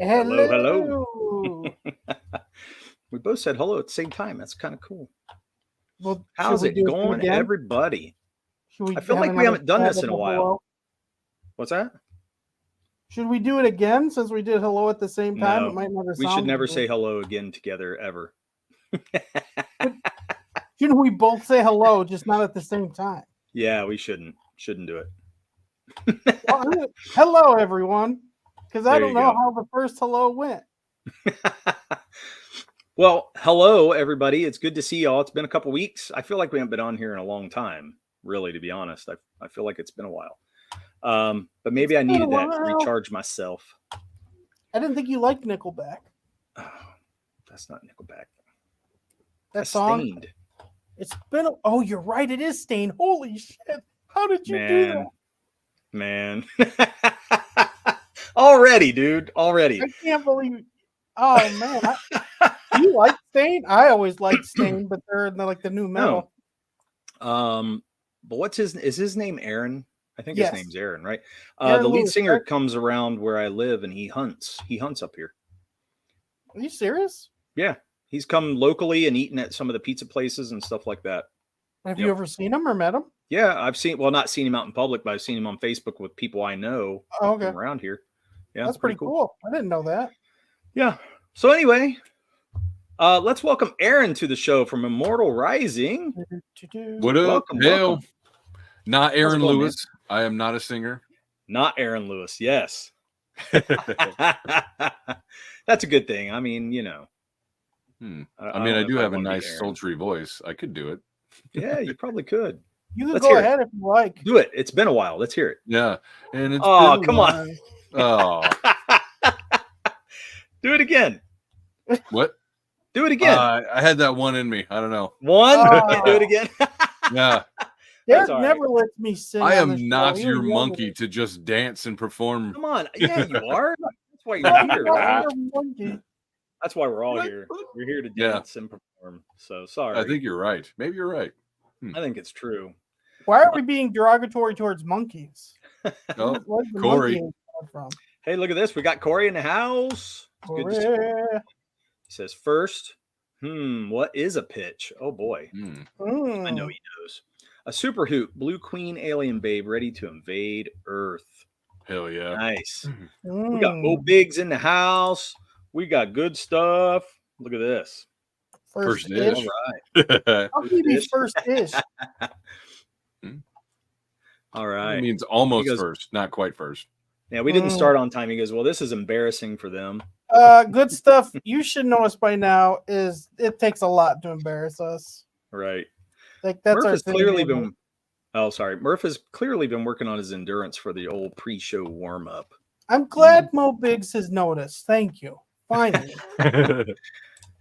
Hello, hello. Hello. We both said hello at the same time. That's kind of cool. Well, How's should we it do it going, again? everybody? Should we I feel have like we another haven't done stab this at in a the while. hello? What's that? Should we do it again since we did hello at the same time? It No, might never we should sound never good. say hello again together ever. Shouldn't we both say hello, just not at the same time? Yeah, we shouldn't do it. Well, hello, everyone. Because I There don't you know go. how the first hello went. Well, hello, everybody. It's good to see y'all. It's been a couple weeks. I feel like we haven't been on here in a long time, really, to be honest. I feel like it's been a while. But maybe I It's been a needed that to while. recharge myself. I didn't think you liked Nickelback. Oh, that's not Nickelback. That That's song. Stained. It's been. Oh, you're right. It is Stained. Holy shit! How did you do that? Man. Already, dude. Already. I can't believe. Oh man, you like Stain? I always liked Stain, but they're in the new metal. No. But is his name Aaron? I think Yes. his name's Aaron, right? Aaron the lead Lewis, singer right? comes around where I live and he hunts. He hunts up here. Are you serious? Yeah. He's come locally and eaten at some of the pizza places and stuff like that. Have you ever seen him or met him? Yeah, I've not seen him out in public, but I've seen him on Facebook with people I know from around here. Yeah, that's pretty cool. I didn't know that. Yeah. So anyway, let's welcome Aaron to the show from Immortal Rising. What up? Welcome. Not Aaron Lewis. I am not a singer. Not Aaron Lewis. Yes. That's a good thing. I mean, you know. I do have a nice sultry voice. I could do it. Yeah, you probably could. You can go ahead if you like. Do it. It's been a while. Let's hear it. Yeah. And it's come on. Oh. Do it again. What? Do it again. I had that one in me. I don't know. One? Do it again. Yeah. Derek never lets me sing. I am not your monkey to just dance and perform. Come on. Yeah, you are. That's why you're here, right? Monkey. That's why we're all here. We're here to dance and perform. So sorry. I think you're right. Maybe you're right. I think it's true. Why are we being derogatory towards monkeys? Oh, Corey. Hey, look at this. We got Corey in the house. It's good to see you. He says, first, what is a pitch? Oh, boy. I know he knows. A super hoot, blue queen alien babe ready to invade Earth. Hell yeah. Nice. We got old bigs in the house. We got good stuff. Look at this. First dish. All right. How can you be first dish? All right. It means almost first, not quite first. Yeah, we didn't start on time. He goes, well, this is embarrassing for them. Good stuff. You should know us by now is it takes a lot to embarrass us. Right. Like that's Murph has clearly been. Oh, sorry. Murph has clearly been working on his endurance for the old pre-show warm-up. I'm glad Mo Biggs has noticed. Thank you. Finally.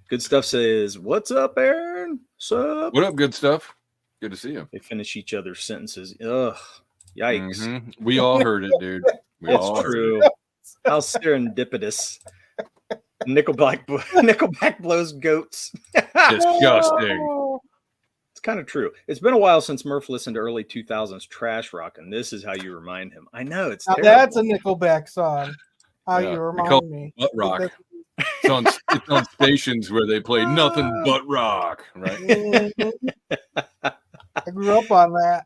Good stuff says, what's up, Aaron? What's up? What up, good stuff? Good to see you. They finish each other's sentences. Ugh. Yikes. Mm-hmm. We all heard it, dude. It's true. How serendipitous. Nickelback blows goats. Disgusting. It's kind of true. It's been a while since Murph listened to early 2000s trash rock, and this is how you remind him. I know, it's terrible. That's a Nickelback song. How you remind me. Butt rock. It's on stations where they play nothing but rock, right? I grew up on that.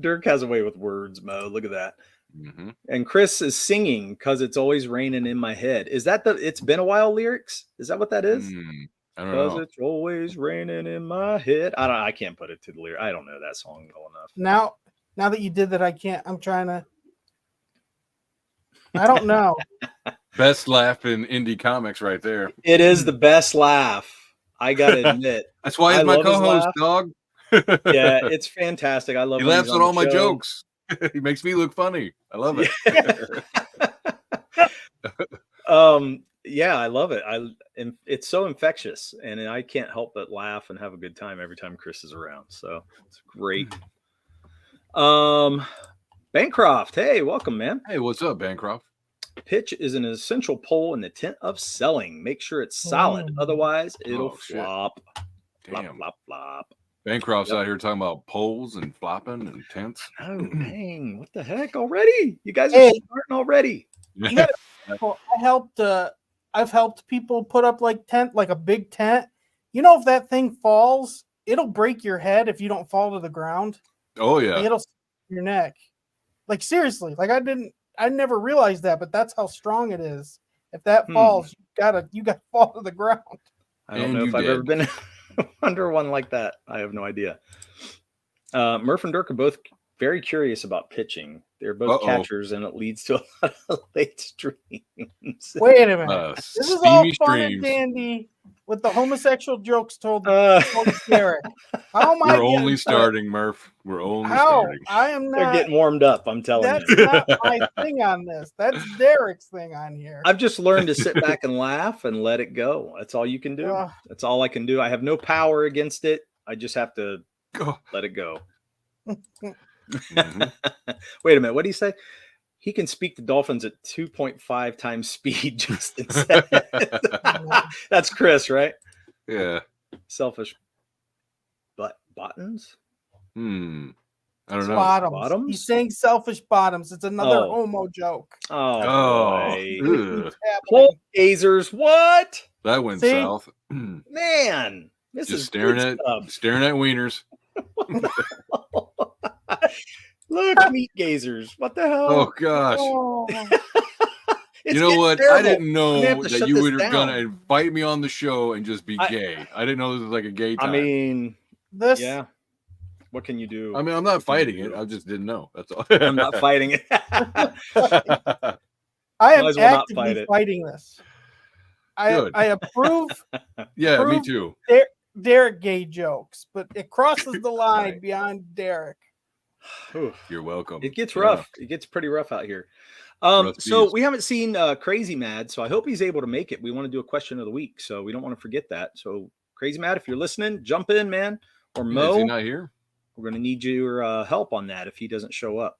Dirk has a way with words, Mo. Look at that. Mm-hmm. And Chris is singing because it's always raining in my head. Is that the it's been a while lyrics? Is that what that is? I don't know. Because it's always raining in my head. I can't put it to the lyric. I don't know that song well enough. Now that you did that, I can't. I'm trying to. I don't know. Best laugh in indie comics right there. It is the best laugh. I gotta admit. That's why he's my co-host, dog. Yeah, it's fantastic. I love. He laughs at all my jokes. He makes me look funny. I love it. Yeah, I love it. It's so infectious, and I can't help but laugh and have a good time every time Chris is around. So it's great. Bancroft, hey, welcome, man. Hey, what's up, Bancroft? Pitch is an essential pole in the tent of selling. Make sure it's solid, otherwise it'll flop. Damn. Flop, flop, flop. Bancroft's out here talking about poles and flopping and tents. Oh, dang. What the heck already? You guys are starting already. I helped I've helped people put up like a big tent. You know, if that thing falls, it'll break your head if you don't fall to the ground. Oh yeah. Like, it'll snap your neck. Like seriously, like I never realized that, but that's how strong it is. If that falls, you gotta fall to the ground. I don't know if I've ever been under one like that. I have no idea. Murph and Dirk are both very curious about pitching. They're both catchers, and it leads to a lot of late streams. Wait a minute. This is all fun and dandy with the homosexual jokes told Derek. How am We're only starting, Murph. We're only starting. I am not. They're getting warmed up, I'm telling you. That's not my thing on this. That's Derek's thing on here. I've just learned to sit back and laugh and let it go. That's all you can do. That's all I can do. I have no power against it. I just have to let it go. Wait a minute. What do you say? He can speak to dolphins at 2.5 times speed. Justin said. That's Chris, right? Yeah. Selfish. But bottoms? I don't know. Bottoms. He's saying selfish bottoms. It's another homo joke. Hole gazers. What? That went south. Man, this just is staring at wieners. Look, meat gazers. What the hell? Oh gosh. You know what? Terrible. I didn't know that you were gonna invite me on the show and just be gay. I didn't know this was like a gay time. I mean, yeah. What can you do? I mean, I'm not fighting it. I just didn't know. That's all. I'm not fighting it. I am actively fighting this. I approve. Yeah, me too. Derek gay jokes, but it crosses the line beyond Derek. You're welcome. It gets rough. It gets pretty rough out here. So we haven't seen Crazy Mad, so I hope he's able to make it. We want to do a question of the week, so we don't want to forget that. So Crazy Mad, if you're listening, jump in, man. Or Mo, is he not here? We're going to need your help on that if he doesn't show up.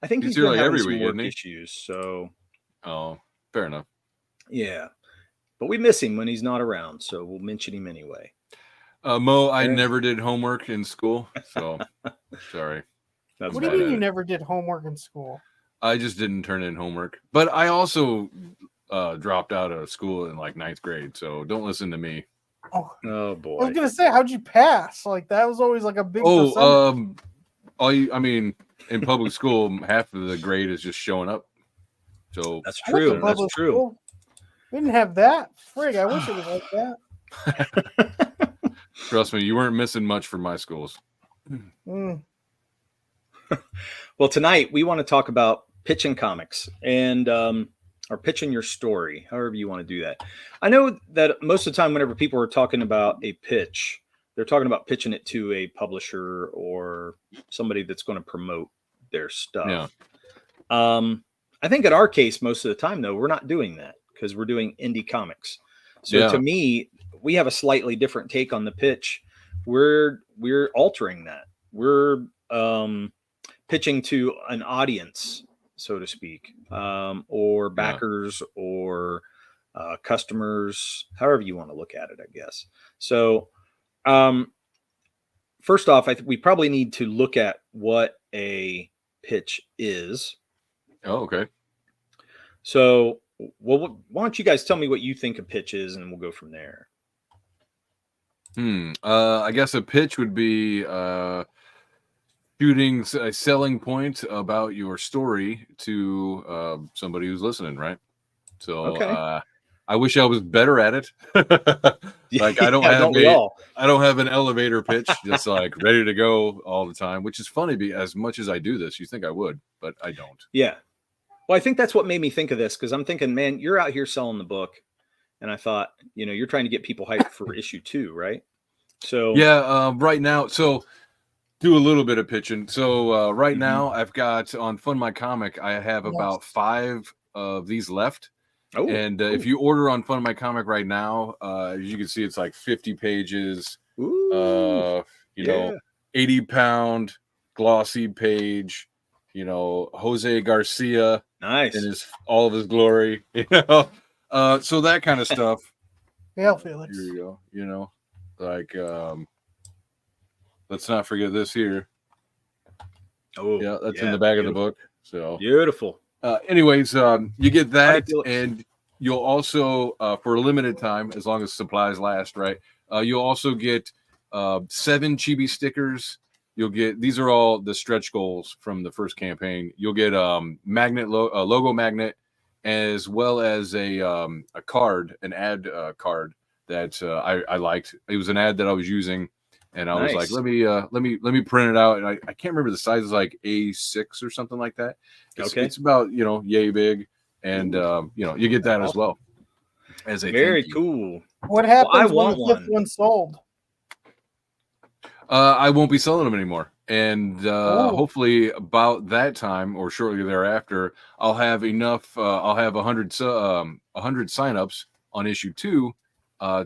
I think he's here like having every some week, work isn't he? issues. So, fair enough. Yeah, but we miss him when he's not around, so we'll mention him anyway. Mo, I never did homework in school, so sorry. What do you mean you never did homework in school? I just didn't turn in homework, but I also dropped out of school in like 9th grade, so don't listen to me. Oh boy! I was gonna say, how'd you pass? Like that was always like a big. I mean, in public school, half of the grade is just showing up. So that's true. That's true. School. We didn't have that. Frig, I wish it was like that. Trust me, you weren't missing much from my schools. Well, tonight we want to talk about pitching comics and or pitching your story, however you want to do that. I know that most of the time whenever people are talking about a pitch, they're talking about pitching it to a publisher or somebody that's going to promote their stuff. Yeah. I think in our case, most of the time, though, we're not doing that because we're doing indie comics. So to me, we have a slightly different take on the pitch. We're altering that. We're pitching to an audience, so to speak, or backers or customers, however you want to look at it, I guess. So first off, we probably need to look at what a pitch is. Oh, okay. So, why don't you guys tell me what you think a pitch is, and we'll go from there. I guess a pitch would be shooting a selling point about your story to somebody who's listening, right? So, I wish I was better at it. Like I don't have an elevator pitch just like ready to go all the time, which is funny. As much as I do this, you think I would, but I don't. Yeah. Well, I think that's what made me think of this because I'm thinking, man, you're out here selling the book, and I thought, you're trying to get people hyped for issue 2, right? So right now, so do a little bit of pitching. So right now, I've got on Fund My Comic, I have about 5 of these left. Oh, and if you order on Fund My Comic right now, as you can see, it's like 50 pages. Ooh, 80-pound glossy page. Jose Garcia, nice in all of his glory. So that kind of stuff. Yeah, Felix. Here you go. Like let's not forget this here. Oh, yeah, that's in the back of the book. So beautiful. Anyways, you get that, and you'll also for a limited time, as long as supplies last, right? You'll also get 7 chibi stickers. You'll get, these are all the stretch goals from the first campaign. You'll get magnet logo magnet, as well as a card, an ad card that I liked. It was an ad that I was using, and I was like, let me print it out. And I can't remember the size. It's like A6 or something like that. It's about, yay big, and you get that as well as a very cool. What happens when the 5th one sold? I won't be selling them anymore, and hopefully about that time or shortly thereafter, I'll have enough. I'll have 100 signups on issue 2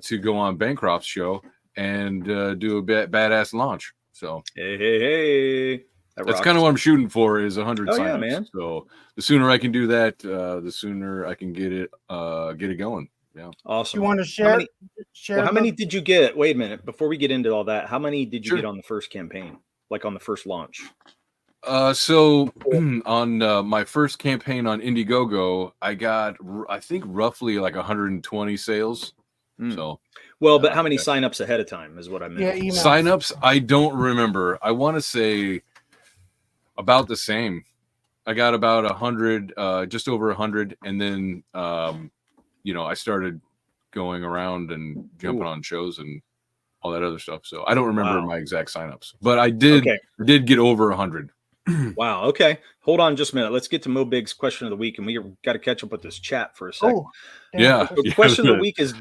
to go on Bancroft's show and do a badass launch. So hey, that's kind of what I'm shooting for, is 100 signups. Yeah, man. So the sooner I can do that, the sooner I can get it going. Yeah. Awesome. You want to share? How many did you get? Wait a minute. Before we get into all that, how many did you get on the first campaign? Like on the first launch? So on my first campaign on Indiegogo, I got, I think, roughly like 120 sales. So, well, but how many signups ahead of time is what I meant. Yeah, signups, I don't remember. I want to say about the same. I got about 100, just over 100, and then I started going around and jumping on shows and all that other stuff. So I don't remember my exact signups, but I did get over 100. Wow. Okay. Hold on just a minute. Let's get to Mo Big's question of the week, and we got to catch up with this chat for a second. Yeah. The question of the week is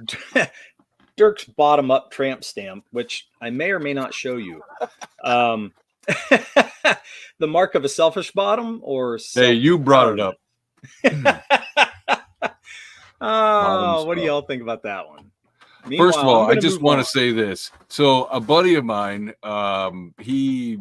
Dirk's bottom up tramp stamp, which I may or may not show you. The mark of a selfish bottom, or hey, you brought it up. What do y'all think about that one? First of all, I just want to say this. So a buddy of mine, he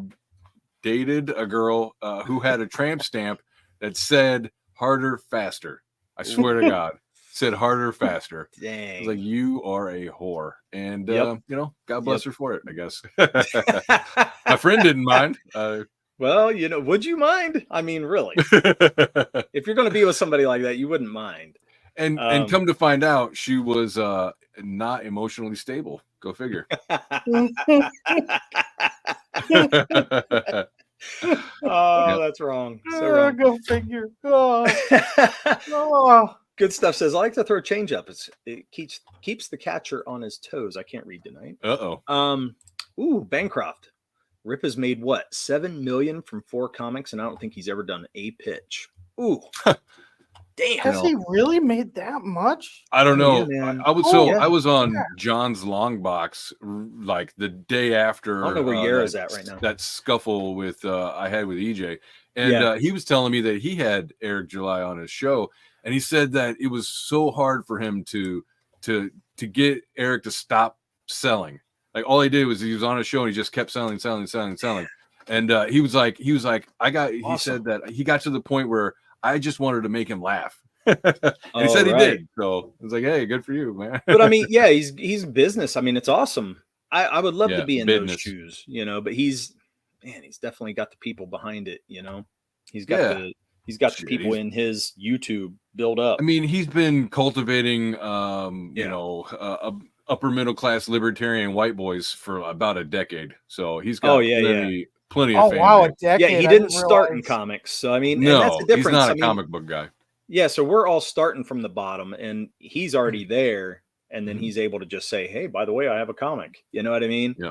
dated a girl who had a tramp stamp that said "harder, faster." I swear to God, said "harder, faster." Dang. I was like, you are a whore, and God bless her for it, I guess. My friend didn't mind. Well, would you mind? I mean, really, if you're going to be with somebody like that, you wouldn't mind. And come to find out, she was not emotionally stable. Go figure. That's wrong. So wrong. Go figure. Good stuff says, I like to throw change up. It keeps the catcher on his toes. I can't read tonight. Bancroft. Rip has made what, 7 million from 4 comics, and I don't think he's ever done a pitch. Ooh. Damn. Has he really made that much? I don't know. Yeah, I was on John's long box like the day after. I don't know where Yara's at right now. That scuffle with I had with EJ, and he was telling me that he had Eric July on his show, and he said that it was so hard for him to get Eric to stop selling. Like all he did was he was on a show and he just kept selling. And he was like, he said that he got to the point where I just wanted to make him laugh. And he said he did. So I was like, hey, good for you, man. But I mean, yeah, he's business. I mean, it's awesome. I would love to be in those shoes, but he's definitely got the people behind it, He's got the people in his YouTube build up. I mean, he's been cultivating upper middle class libertarian white boys for about a decade. So he's got plenty of fame. Wow, a decade. Yeah, he didn't start in comics. So I mean, no, that's the difference. He's not a comic book guy. Yeah, so we're all starting from the bottom, and he's already there, and then he's able to just say, hey, by the way, I have a comic. You know what I mean? Yeah.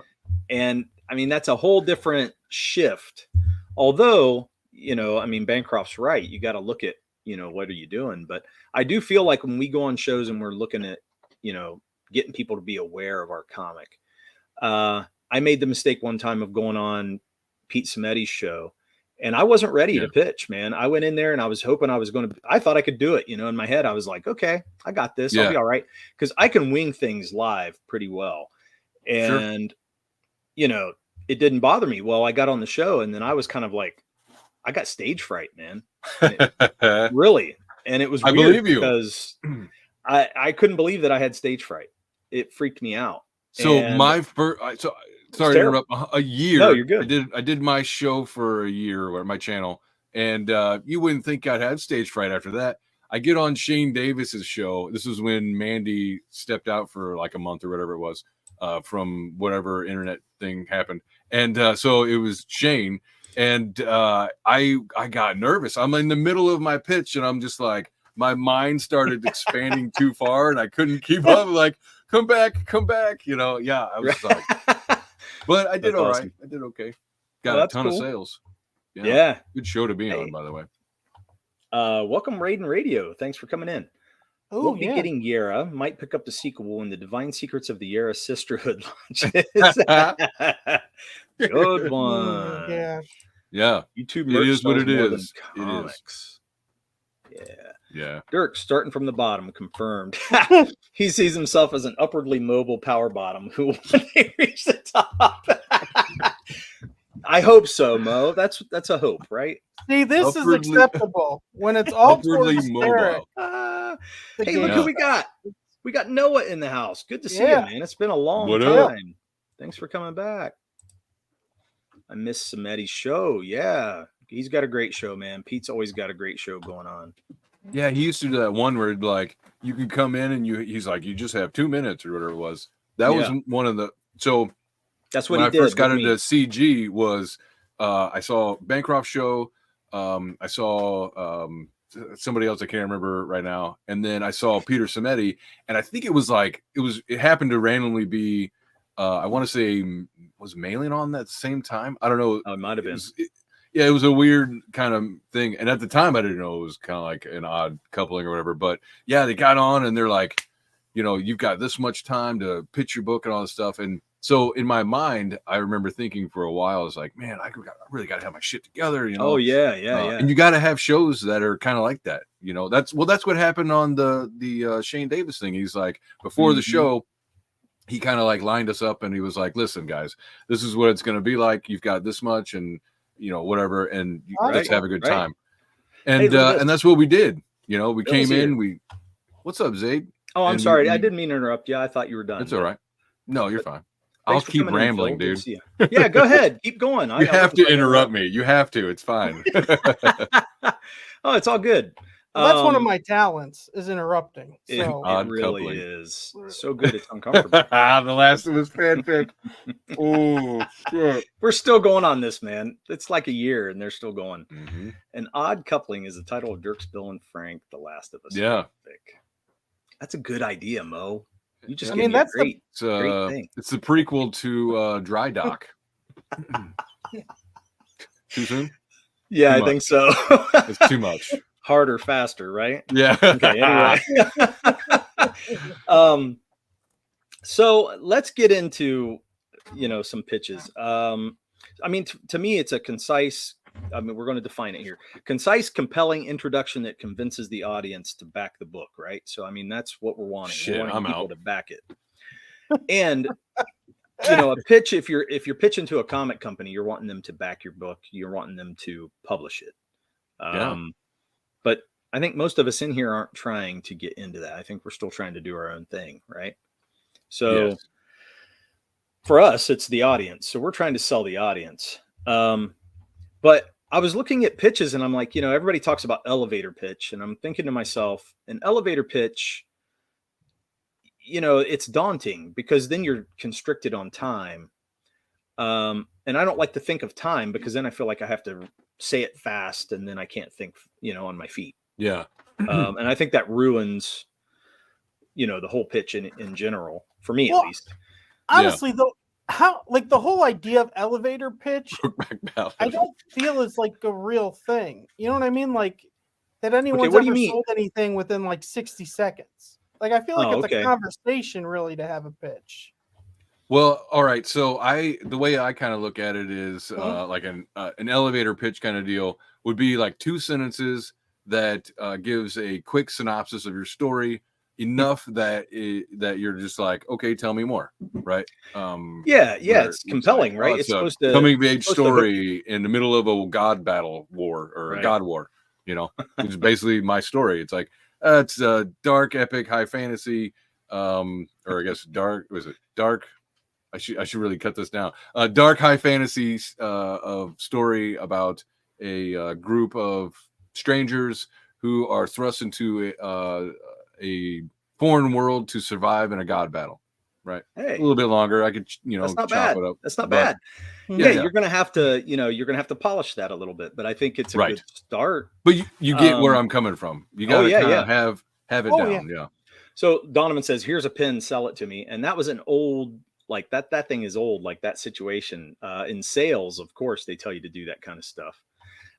And I mean, that's a whole different shift. Although, Bancroft's right. You got to look at, what are you doing? But I do feel like when we go on shows and we're looking at, getting people to be aware of our comic. I made the mistake one time of going on Pete Sammetti's show, and I wasn't ready to pitch, man. I went in there and I was hoping I thought I could do it. In my head, I was like, okay, I got this. I'll be all right. Cause I can wing things live pretty well. And, it didn't bother me. Well, I got on the show and then I was kind of like, I got stage fright, man. Really. And it was weird, I believe you, because I couldn't believe that I had stage fright. It freaked me out. So sorry to interrupt. A year. No, you're good. I did my show for a year or my channel, and you wouldn't think I'd have stage fright after that. I get on Shane Davis's show. This is when Mandy stepped out for like a month or whatever it was, from whatever internet thing happened. And so it was Shane. And I got nervous. I'm in the middle of my pitch and I'm just like, my mind started expanding too far and I couldn't keep up. Like, come back. Yeah, I was like, but I did all right. I did okay. Got a ton of sales. Yeah. Good show to be on, by the way. Welcome, Raiden Radio. Thanks for coming in. Oh, we'll be getting Yara. Might pick up the sequel when the Divine Secrets of the Yara Sisterhood launches. Good one. Yeah. YouTube it is what it is. Comics. Yeah. Dirk, starting from the bottom, confirmed. He sees himself as an upwardly mobile power bottom who will reach the top. I hope so, Mo. That's a hope, right? See, this is acceptable when it's all towards mobile. Hey, look who we got. We got Noah in the house. Good to see you, man. It's been a long time. Thanks for coming back. I missed Samedi's show. Yeah. He's got a great show, man. Pete's always got a great show going on. Yeah, he used to do that one where like you can come in and he's like, you just have 2 minutes or whatever it was. That was one of the that's what when he I did first got into CG was I saw Bancroft's show, I saw somebody else I can't remember right now, and then I saw Peter Samedi, and I think it happened to randomly be I want to say was Mailing on that same time. I don't know. Oh, it might have been. It was a weird kind of thing. And at the time, I didn't know it was kind of like an odd coupling or whatever. But yeah, they got on and they're like, you've got this much time to pitch your book and all this stuff. And so in my mind, I remember thinking for a while, I was like, man, I really got to have my shit together. Oh, yeah. And you got to have shows that are kind of like that. That's what happened on the Shane Davis thing. He's like, before the show, he kind of like lined us up and he was like, listen, guys, this is what it's going to be like. You've got this much and whatever, and let's have a good time. And and that's what we did. We came in, what's up, Zaid? Oh, I'm sorry. I didn't mean to interrupt you. I thought you were done. It's all right. No, you're fine. I'll keep rambling, dude. Yeah, go ahead. Keep going. You have to interrupt me. You have to. It's fine. Oh, it's all good. Well, that's one of my talents is interrupting. So. It really is. So good. It's uncomfortable. The Last of Us fanfic. Oh, shit. We're still going on this, man. It's like a year and they're still going. Mm-hmm. An Odd Coupling is the title of Dirk's Bill and Frank, The Last of Us fanfic. That's a good idea, Mo. You just that's great thing. It's the prequel to Dry Dock. Too soon? Yeah, I think so. It's too much. Harder, faster, right? Yeah. Okay. Anyway, so let's get into some pitches. I mean, to me, it's a concise. I mean, we're going to define it here: concise, compelling introduction that convinces the audience to back the book, right? So, I mean, that's what we're wanting. Shit, we're wanting I'm people out to back it. And a pitch. If you're pitching to a comic company, you're wanting them to back your book. You're wanting them to publish it. But I think most of us in here aren't trying to get into that. I think we're still trying to do our own thing, right? So for us, it's the audience. So we're trying to sell the audience. But I was looking at pitches and I'm like, everybody talks about elevator pitch. And I'm thinking to myself, an elevator pitch, it's daunting because then you're constricted on time. And I don't like to think of time because then I feel like I have to say it fast and then I can't think, on my feet. Yeah. And I think that ruins, the whole pitch in general, for me at least. Honestly, though, the whole idea of elevator pitch, I don't feel is like a real thing. You know what I mean? Like that anyone's ever sold anything within like 60 seconds. Like I feel like it's a conversation really to have a pitch. Well, all right. So the way I kind of look at it is like an elevator pitch kind of deal would be like 2 sentences that gives a quick synopsis of your story, enough that you're just like, okay, tell me more, right? It's compelling, like, right? It's supposed to coming of age story in the middle of a god battle war or a god war, which is basically my story. It's like it's a dark, epic, high fantasy, or I guess dark. Was it dark? I should really cut this down. Dark high fantasy of story about a group of strangers who are thrust into a foreign world to survive in a god battle. Right. Hey, a little bit longer. I could, that's not chop bad. it up. That's not bad. Yeah, you're gonna have to, you're gonna have to polish that a little bit, but I think it's a good start. But you get where I'm coming from. You gotta kind of have it down. Yeah. So Donovan says, "Here's a pin, sell it to me." And that was an old, like that thing is old, like that situation. In sales, of course, they tell you to do that kind of stuff.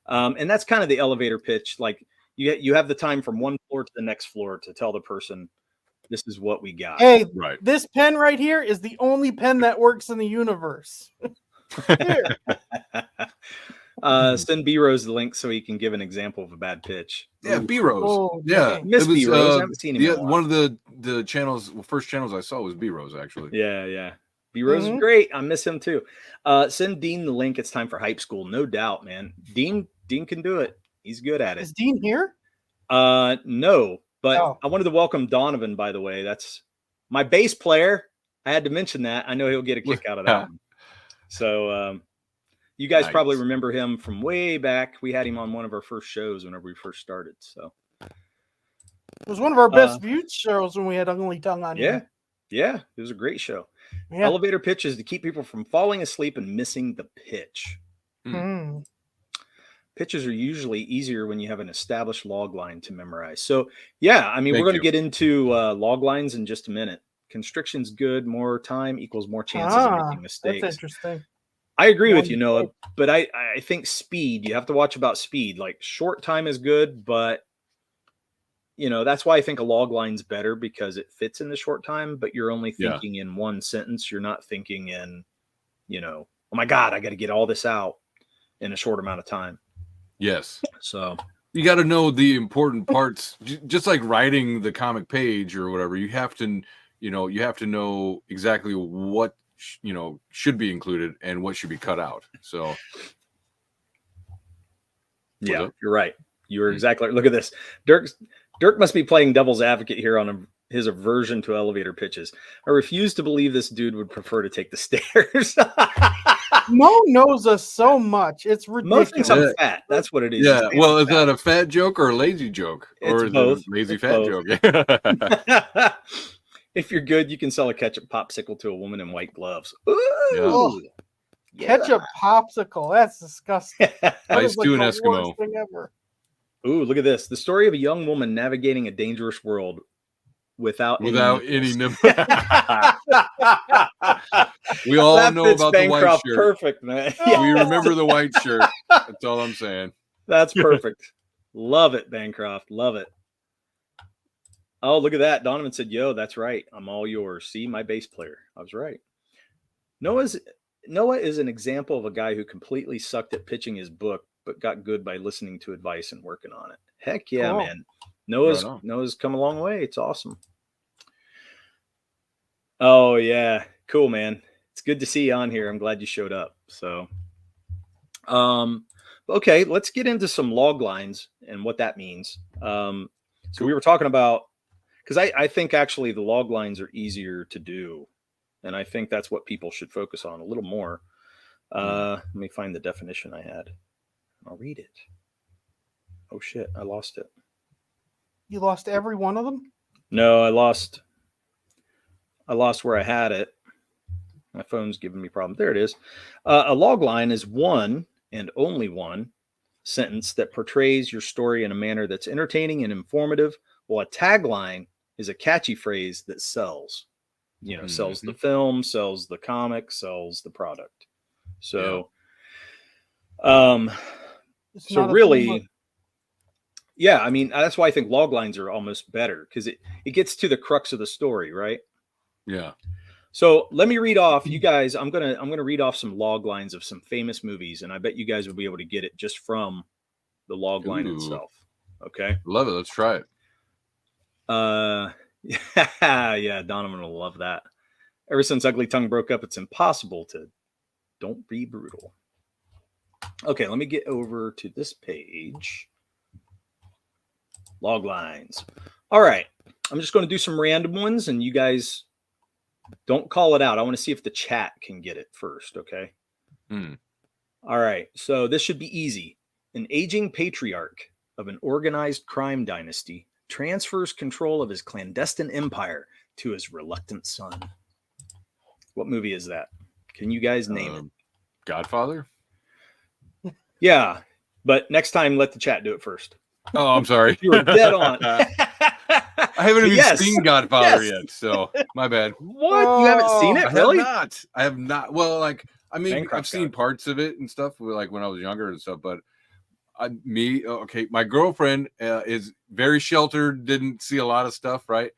And that's kind of the elevator pitch. Like you have the time from one floor to the next floor to tell the person, this is what we got. Hey, this pen right here is the only pen that works in the universe. Send B Rose the link so he can give an example of a bad pitch. Yeah, B Rose. Oh, yeah, Miss B Rose. I haven't seen him. One of the channels, first channels I saw was B Rose actually. Yeah. B Rose is great. I miss him too. Send Dean the link. It's time for Hype School, no doubt, man. Dean can do it. He's good at it. Is Dean here? No. But I wanted to welcome Donovan, by the way. That's my bass player. I had to mention that. I know he'll get a kick out of that one. So you guys probably remember him from way back. We had him on one of our first shows whenever we first started. So it was one of our best viewed shows when we had Ugly Tongue on. Yeah. It was a great show. Yeah. Elevator pitch is to keep people from falling asleep and missing the pitch. Pitches are usually easier when you have an established log line to memorize. So, yeah, I mean, we're going to get into log lines in just a minute. Constriction's good. More time equals more chances of making mistakes. That's interesting. I agree with you, Noah, but I think speed, you have to watch about speed. Like short time is good, but, that's why I think a log line's better because it fits in the short time, but you're only thinking in one sentence. You're not thinking in, oh my God, I got to get all this out in a short amount of time. Yes. So you got to know the important parts, just like writing the comic page or whatever. You have to, know exactly what, should be included and what should be cut out. So. Yeah, you're right. You're exactly right. Look at this. Dirk must be playing devil's advocate here on his aversion to elevator pitches. I refuse to believe this dude would prefer to take the stairs. Mo knows us so much. It's ridiculous. Mo thinks I'm fat. That's what it is. Yeah. Well, is that a fat joke or a lazy joke? Or is both. It a lazy fat joke? If you're good, you can sell a ketchup popsicle to a woman in white gloves. Ooh. Yeah. Ketchup popsicle. That's disgusting. Ice to an Eskimo. Thing ever. Ooh, look at this. The story of a young woman navigating a dangerous world without any nipples. We all know about Bancroft, the white shirt. Perfect, man. Yeah. We remember the white shirt. That's all I'm saying. That's perfect. Love it, Bancroft. Love it. Oh, look at that. Donovan said, yo, that's right. I'm all yours. See, my bass player. I was right. Noah is an example of a guy who completely sucked at pitching his book, but got good by listening to advice and working on it. Heck yeah, man. Noah's come a long way. It's awesome. Oh, yeah. Cool, man. It's good to see you on here. I'm glad you showed up. So, okay, let's get into some log lines and what that means. So we were talking about, because I think actually the log lines are easier to do. And I think that's what people should focus on a little more. Let me find the definition I had. I'll read it. Oh, shit. I lost it. You lost every one of them? No, I lost where I had it. My phone's giving me problems. There it is. A log line is one and only one sentence that portrays your story in a manner that's entertaining and informative, while a tagline is a catchy phrase that sells. Sells the film, sells the comic, sells the product. So, so really, yeah, I mean, that's why I think log lines are almost better because it gets to the crux of the story, right? Yeah. So let me read off, you guys. I'm gonna read off some log lines of some famous movies, and I bet you guys will be able to get it just from the log line itself. Okay. Love it. Let's try it. Yeah, Donovan will love that. Ever since Ugly Tongue broke up, it's impossible to don't be brutal. Okay, let me get over to this page. Log lines. All right. I'm just going to do some random ones, and you guys don't call it out. I want to see if the chat can get it first, okay? All right. So this should be easy. An aging patriarch of an organized crime dynasty transfers control of his clandestine empire to his reluctant son. What movie is that? Can you guys name it? Godfather? Yeah, but next time let the chat do it first. Oh, I'm sorry. You were dead on. I haven't even seen Godfather yet, so my bad. What? You haven't seen it? Really? I have not. Well, like, I mean, Bancroft I've seen parts of it and stuff, like when I was younger and stuff, but my girlfriend is very sheltered, didn't see a lot of stuff, right?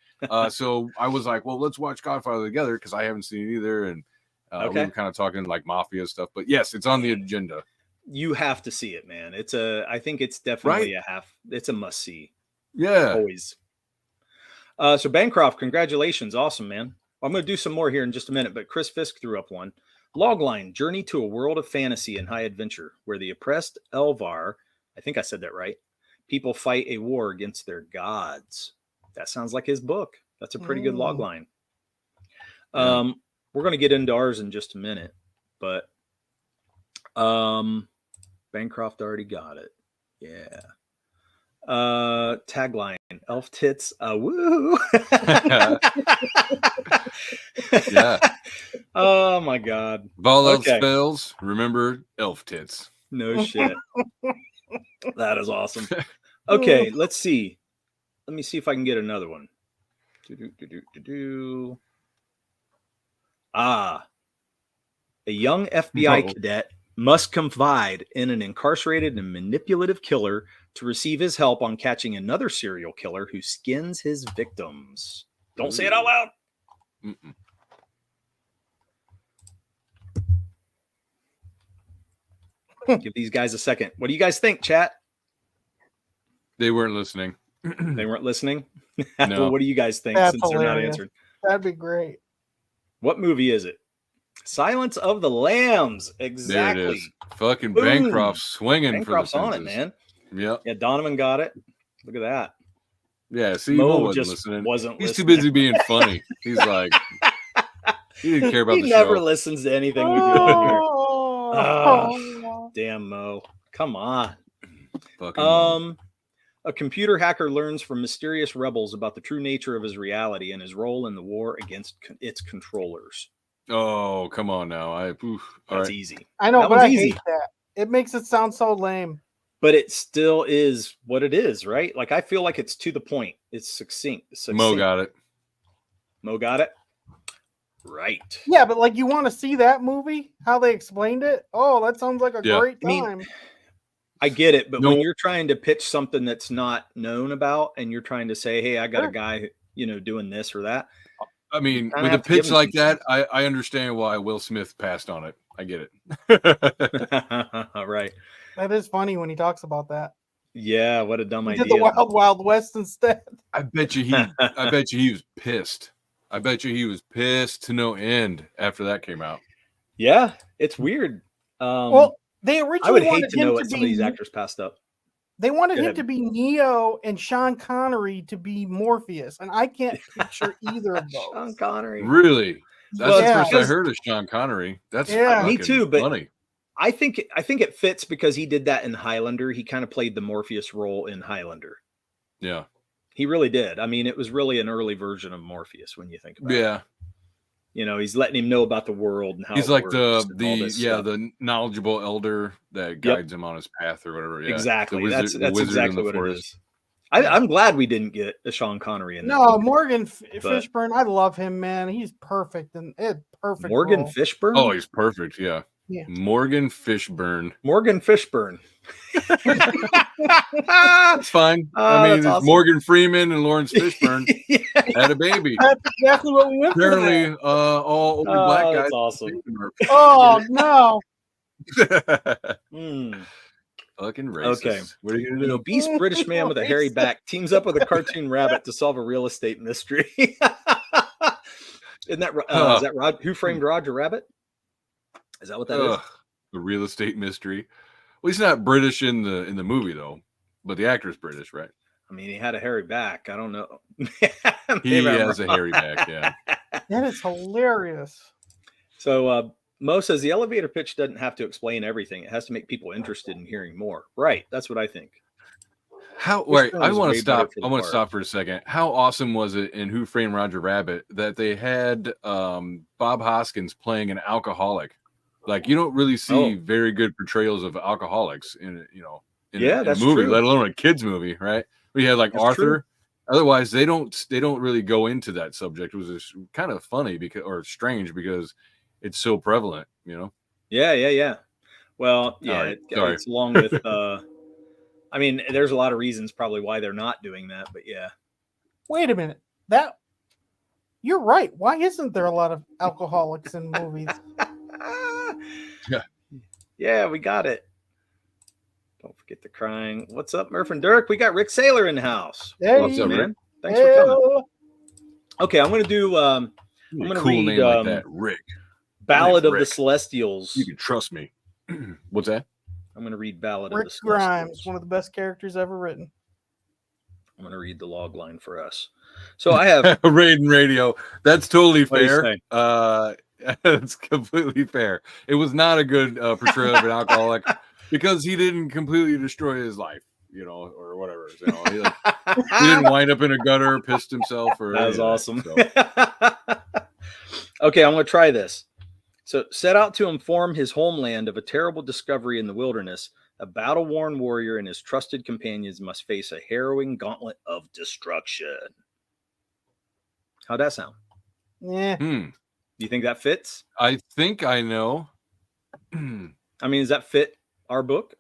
So I was like, well, let's watch Godfather together because I haven't seen it either, and we were kind of talking like mafia stuff. But yes, it's on the agenda. You have to see it, man. I think it's definitely it's a must see. Yeah, always. So Bancroft, congratulations, awesome, man. I'm going to do some more here in just a minute, but Chris Fisk threw up one. Logline: Journey to a World of Fantasy and High Adventure, where the oppressed Elvar, I think I said that right, people fight a war against their gods. That sounds like his book. That's a pretty good logline. Yeah. We're going to get into ours in just a minute, but Bancroft already got it. Yeah. Tagline: Elf tits, woo. Yeah. Oh my God. If all else fails, remember elf tits. No shit. That is awesome. Okay, let's see. Let me see if I can get another one. A young FBI cadet must confide in an incarcerated and manipulative killer to receive his help on catching another serial killer who skins his victims. Don't say it out loud. Mm-mm. Give these guys a second. What do you guys think, chat? They weren't listening. They weren't listening? No. Well, what do you guys think? That's since hilarious. They're not answering? That'd be great. What movie is it? Silence of the Lambs. Exactly. There it is. Fucking Boom. Bancroft swinging. Bancroft's for the on it, man. Yep. Yeah, Donovan got it. Look at that. Yeah, see, Mo wasn't listening. He's too busy being funny. He's like, he didn't care about the show. He never listens to anything we do on here. Oh, damn, Mo. Come on. Fucking a computer hacker learns from mysterious rebels about the true nature of his reality and his role in the war against its controllers. Oh, come on now. That's easy. I know, but I hate that. It makes it sound so lame. But it still is what it is, right? Like, I feel like it's to the point. It's succinct. Mo got it. Mo got it? Right. Yeah, but like, you want to see that movie? How they explained it? Oh, that sounds like a great time. I get it, but when you're trying to pitch something that's not known about and you're trying to say, hey, I got a guy, doing this or that. I mean, with a pitch like that, I understand why Will Smith passed on it. I get it. Right. That is funny when he talks about that. Yeah, what a dumb idea. Did the Wild Wild West instead. I bet you he was pissed. I bet you he was pissed to no end after that came out. Yeah, it's weird. Well, they originally I would hate to know what some of these actors passed up. They wanted him to be Neo and Sean Connery to be Morpheus, and I can't picture either of those. Sean Connery. Really? That's the first I heard of Sean Connery. That's me too, but funny. I think it fits because he did that in Highlander. He kind of played the Morpheus role in Highlander. Yeah. He really did. I mean, it was really an early version of Morpheus when you think about it. Yeah. He's letting him know about the world and how he's like the knowledgeable elder that guides him on his path or whatever. Yeah. Exactly. That's exactly what it is. I'm glad we didn't get a Sean Connery in there. No, Morgan Fishburne. I love him, man. He's perfect and perfect. Morgan role. Fishburne. Oh, he's perfect. Yeah. Yeah. Morgan Fishburne. It's fine. I mean, awesome. Morgan Freeman and Lawrence Fishburne had a baby. That's exactly what we went through. Apparently, all older black guys. That's awesome. Oh no. Fucking racist. Okay. What are you gonna do? An obese British man with a hairy back teams up with a cartoon rabbit to solve a real estate mystery. Isn't that is that Who Framed Roger Rabbit? Is that what that is? The real estate mystery. Well, he's not British in the movie though, but the actor's British, right? I mean, he had a hairy back. I don't know. He has a hairy back. Yeah. That is hilarious. So Mo says the elevator pitch doesn't have to explain everything. It has to make people interested in hearing more. Right. That's what I think. How wait, I want to stop. I want to stop for a second. How awesome was it in Who Framed Roger Rabbit that they had Bob Hoskins playing an alcoholic? Like you don't really see very good portrayals of alcoholics in in a movie, let alone a kids movie, right? We had like Arthur. True. Otherwise, they don't really go into that subject. It was just kind of funny or strange because it's so prevalent, Yeah. Well, yeah, it's along with. I mean, there's a lot of reasons probably why they're not doing that, but yeah. Wait a minute. You're right. Why isn't there a lot of alcoholics in movies? Yeah, we got it. Don't forget the crying. What's up, Murph and Dirk? We got Rick Saylor in the house. Hey. What's up, man? Thanks for coming. Okay, I'm going to do. I'm going to read name like that, Rick. Ballad of the Celestials. You can trust me. What's that? I'm going to read Ballad Rick of the Celestials. Grimes, one of the best characters ever written. I'm going to read the log line for us. So I have Raiden Radio. That's totally fair. It's completely fair. It was not a good portrayal of an alcoholic because he didn't completely destroy his life, or whatever. He didn't wind up in a gutter, pissed himself. That was awesome. So. Okay, I'm going to try this. So, set out to inform his homeland of a terrible discovery in the wilderness, a battle-worn warrior and his trusted companions must face a harrowing gauntlet of destruction. How'd that sound? Yeah. Do you think that fits? I think I know. I mean, does that fit our book?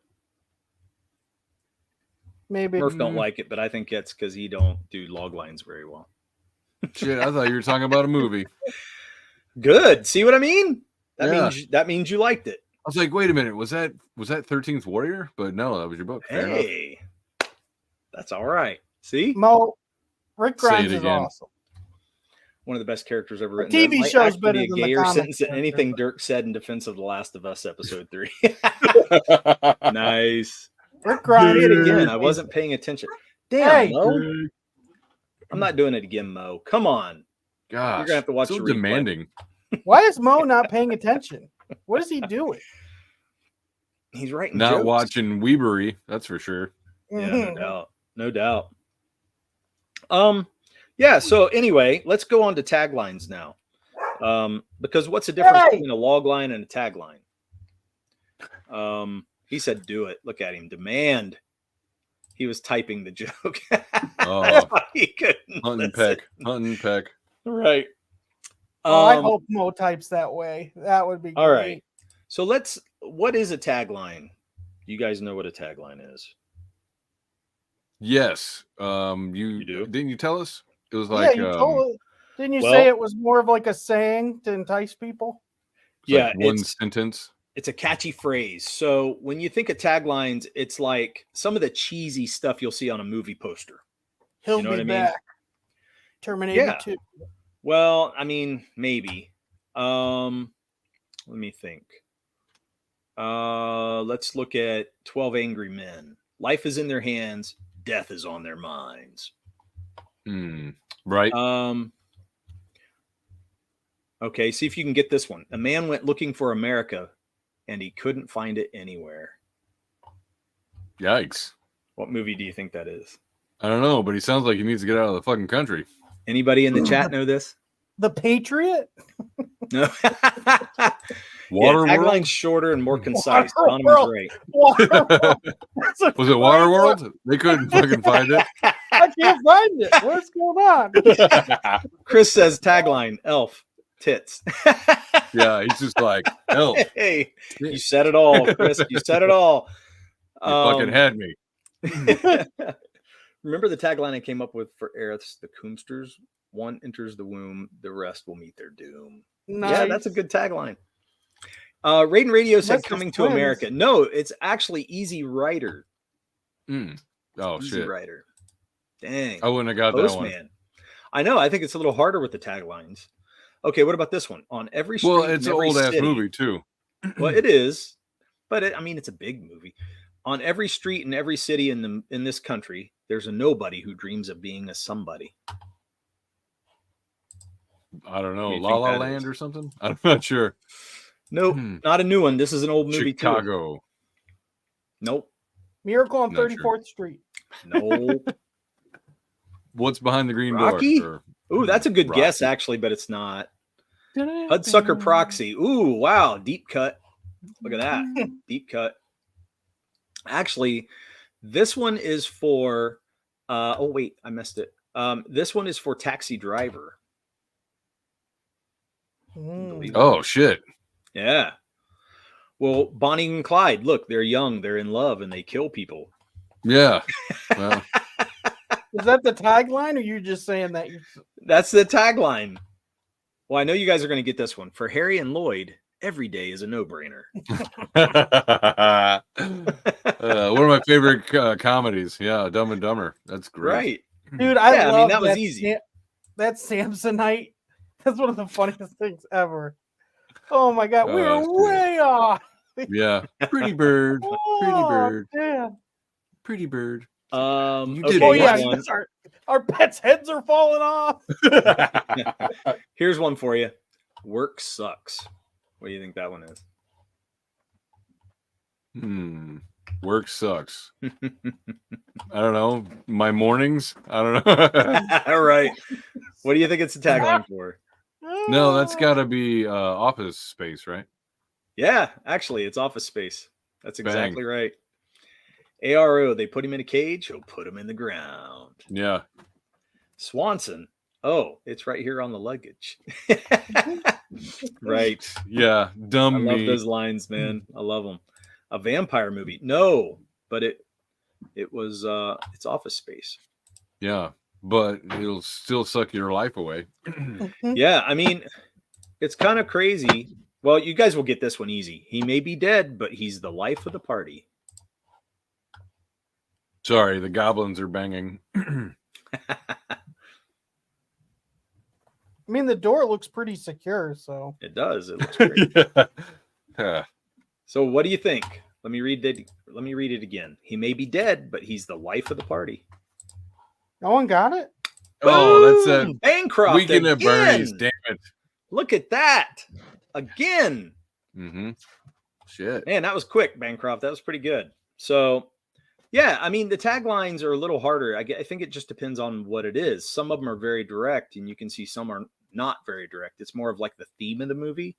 Maybe. Murph don't like it, but I think it's because he don't do log lines very well. Shit, I thought you were talking about a movie. Good. See what I mean? That means you liked it. I was like, wait a minute, was that 13th Warrior? But no, that was your book. Hey, that's all right. See, Mo, Rick Grimes is awesome. One of the best characters ever written. TV show's better than the comic sentence than anything Dirk said in defense of The Last of Us episode 3. Nice. Rick Grimes it again. I wasn't paying attention. Damn, Mo. I'm not doing it again, Mo. Come on. Gosh, you're gonna have to watch so demanding. Why is Mo not paying attention? What is he doing? He's writing not jokes. Watching Weebery, that's for sure. Yeah, no doubt. Yeah, so anyway, let's go on to taglines now. Because what's the difference between a log line and a tagline? He said do it. Look at him. Demand. He was typing the joke. He couldn't Hunt and peck. Right. I hope Mo types that way. That would be great. All right. So what is a tagline? You guys know what a tagline is? Yes. You do? Didn't you tell us? It was like you told us. Didn't you say it was more of like a saying to entice people? Yeah, like one sentence. It's a catchy phrase. So when you think of taglines, it's like some of the cheesy stuff you'll see on a movie poster. He'll be back. Terminator 2. Well, I mean, maybe. Let me think. Let's look at 12 Angry Men. Life is in their hands. Death is on their minds. Right. Okay, see if you can get this one. A man went looking for America, and he couldn't find it anywhere. Yikes. What movie do you think that is? I don't know, but he sounds like he needs to get out of the fucking country. Anybody in the chat know this? The Patriot? No. Waterworld? Tagline's shorter and more concise. Was it Waterworld? They couldn't fucking find it. I can't find it. What's going on? Chris says tagline, Elf, tits. Yeah, he's just like, Elf. Hey, you said it all, Chris. You said it all. You fucking had me. Remember the tagline I came up with for Aerith's The Coomsters? One enters the womb, the rest will meet their doom. Nice. Yeah, that's a good tagline. Raiden Radio said coming to America. No, it's actually Easy Rider. Oh, Easy shit. Rider. Dang. I wouldn't have got Postman. That one. I know. I think it's a little harder with the taglines. Okay, what about this one? On every street. Well, it's an old-ass movie, too. Well, it is. But, it's a big movie. On every street in every city in this country, there's a nobody who dreams of being a somebody. I don't know. La La Land or something? I'm not sure. Nope, not a new one. This is an old movie, Chicago. Too. Nope. Miracle on 34th Street. No. What's behind the green Rocky? door? Ooh, that's a good guess, actually, but it's not. Hudsucker Proxy. Ooh, wow. Deep cut. Look at that. Deep cut. Actually, this one is for oh wait, I missed it. This one is for Taxi Driver. Oh shit. Yeah. Well, Bonnie and Clyde, look, they're young, they're in love, and they kill people. Yeah. Well. Is that the tagline, or you just saying that? That's the tagline. Well, I know you guys are going to get this one. For Harry and Lloyd, every day is a no-brainer. One of my favorite comedies. Yeah, Dumb and Dumber. That's great. Right. Dude, I mean, that was easy. That Samsonite, that's one of the funniest things ever. Oh my God, we are way off. Yeah. Pretty bird. Pretty bird. Damn. Pretty bird. You did our pets' heads are falling off. Here's one for you. Work sucks. What do you think that one is? Work sucks. I don't know. My mornings? I don't know. All right. What do you think it's a tagline for? No, that's got to be Office Space, right? Yeah, actually, it's Office Space. That's exactly right. ARO, they put him in a cage, he'll put him in the ground. Yeah. Swanson, oh, it's right here on the luggage. Right. Yeah. Dumb. I love those lines, man. I love them. A vampire movie. No, but it was it's Office Space. Yeah, but it'll still suck your life away. Yeah, I mean, it's kind of crazy. Well, you guys will get this one easy. He may be dead, but he's the life of the party. Sorry, the goblins are banging. I mean, the door looks pretty secure, so it does. It looks great. Yeah. So, what do you think? Let me read it again. He may be dead, but he's the life of the party. No one got it. Oh, that's Bancroft. Weekend at Bernie's. Damn it! Look at that again. Mm-hmm. Shit, man, that was quick, Bancroft. That was pretty good. So. Yeah, I mean, the taglines are a little harder. I think it just depends on what it is. Some of them are very direct, and you can see some are not very direct. It's more of like the theme of the movie.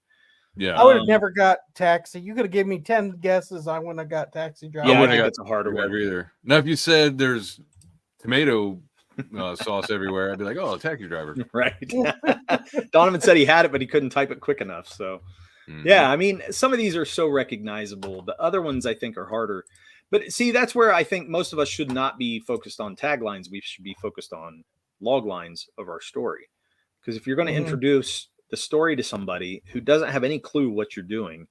Yeah, I would have never got Taxi. You could have given me 10 guesses. I wouldn't have got Taxi Driver. Yeah, I think it's a harder one either. Now, if you said there's tomato sauce everywhere, I'd be like, oh, Taxi Driver. Right. Donovan said he had it, but he couldn't type it quick enough. So, yeah, I mean, some of these are so recognizable. The other ones I think are harder. But see, that's where I think most of us should not be focused on taglines. We should be focused on log lines of our story. Because if you're going to introduce the story to somebody who doesn't have any clue what you're doing,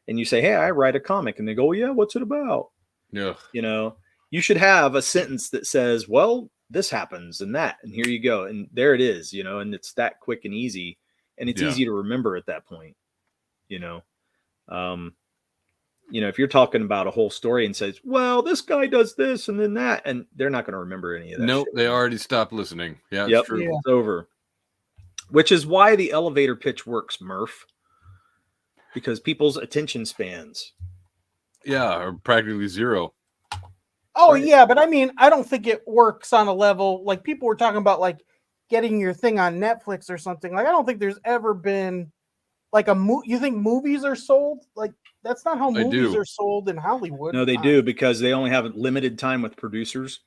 and you say, hey, I write a comic, and they go, yeah, what's it about? Yeah. You know, you should have a sentence that says, well, this happens and that, and here you go. And there it is, you know, and it's that quick and easy. And it's easy to remember at that point, you know. You know, if you're talking about a whole story and says, well, this guy does this and then that, and they're not going to remember any of that. Nope, they already stopped listening. Yeah, yep, it's true. Yeah. It's over. Which is why the elevator pitch works, Murph. Because people's attention spans. Yeah, are practically zero. Oh, right. Yeah, but I mean, I don't think it works on a level like people were talking about, like getting your thing on Netflix or something. Like, I don't think there's ever been like you think movies are sold? Like, that's not how movies are sold in Hollywood. No, they do, because they only have limited time with producers.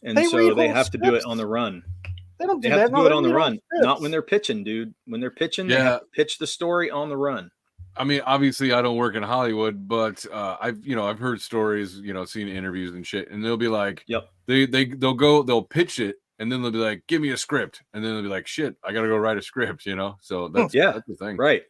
And so they have to do it on the run. They don't do that. They have to do it on the run. Scripts. Not when they're pitching, dude. When they're pitching, they have to pitch the story on the run. I mean, obviously I don't work in Hollywood, but I've heard stories, seen interviews and shit, and they'll be like, yep. They'll pitch it, and then they'll be like, give me a script. And then they'll be like, shit, I got to go write a script, So that's the thing. Right.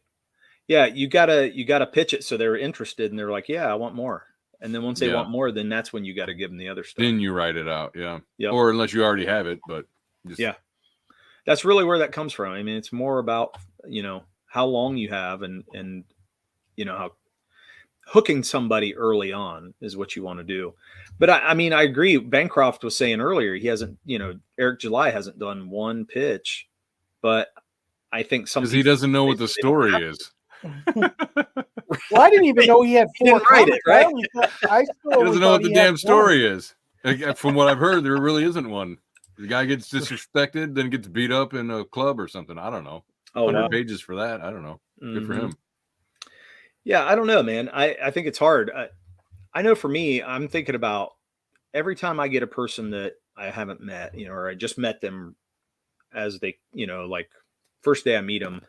Yeah, you gotta pitch it so they're interested, and they're like, yeah, I want more. And then once they want more, then that's when you got to give them the other stuff. Then you write it out, yeah. Yep. Or unless you already have it, but that's really where that comes from. I mean, it's more about how long you have, and how hooking somebody early on is what you want to do. But I mean, I agree. Bancroft was saying earlier, he hasn't, Eric July hasn't done one pitch, but I think because he doesn't know what the story is. Well, I didn't even know he had 4 comics, right? I still he doesn't know what the damn story is. From what I've heard, there really isn't one. The guy gets disrespected, then gets beat up in a club or something. I don't know. 100 pages for that. I don't know. Good for him. Yeah, I don't know, man. I think it's hard. I know for me, I'm thinking about every time I get a person that I haven't met, or I just met them as they, like first day I meet them,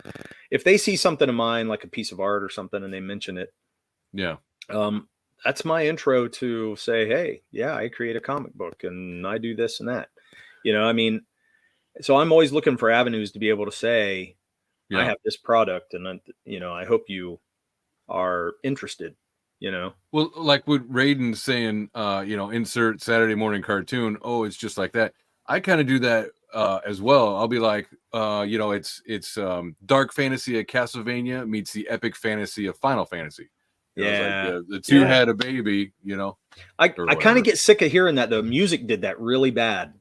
if they see something of mine, like a piece of art or something, and they mention it. Yeah. That's my intro to say, hey, yeah, I create a comic book and I do this and that, so I'm always looking for avenues to be able to say, I have this product and I hope you are interested, Well, like what Raiden's saying, insert Saturday morning cartoon. Oh, it's just like that. I kind of do that as well. I'll be like, it's dark fantasy of Castlevania meets the epic fantasy of Final Fantasy. Like the two had a baby, I kind of get sick of hearing that though. Music did that really bad,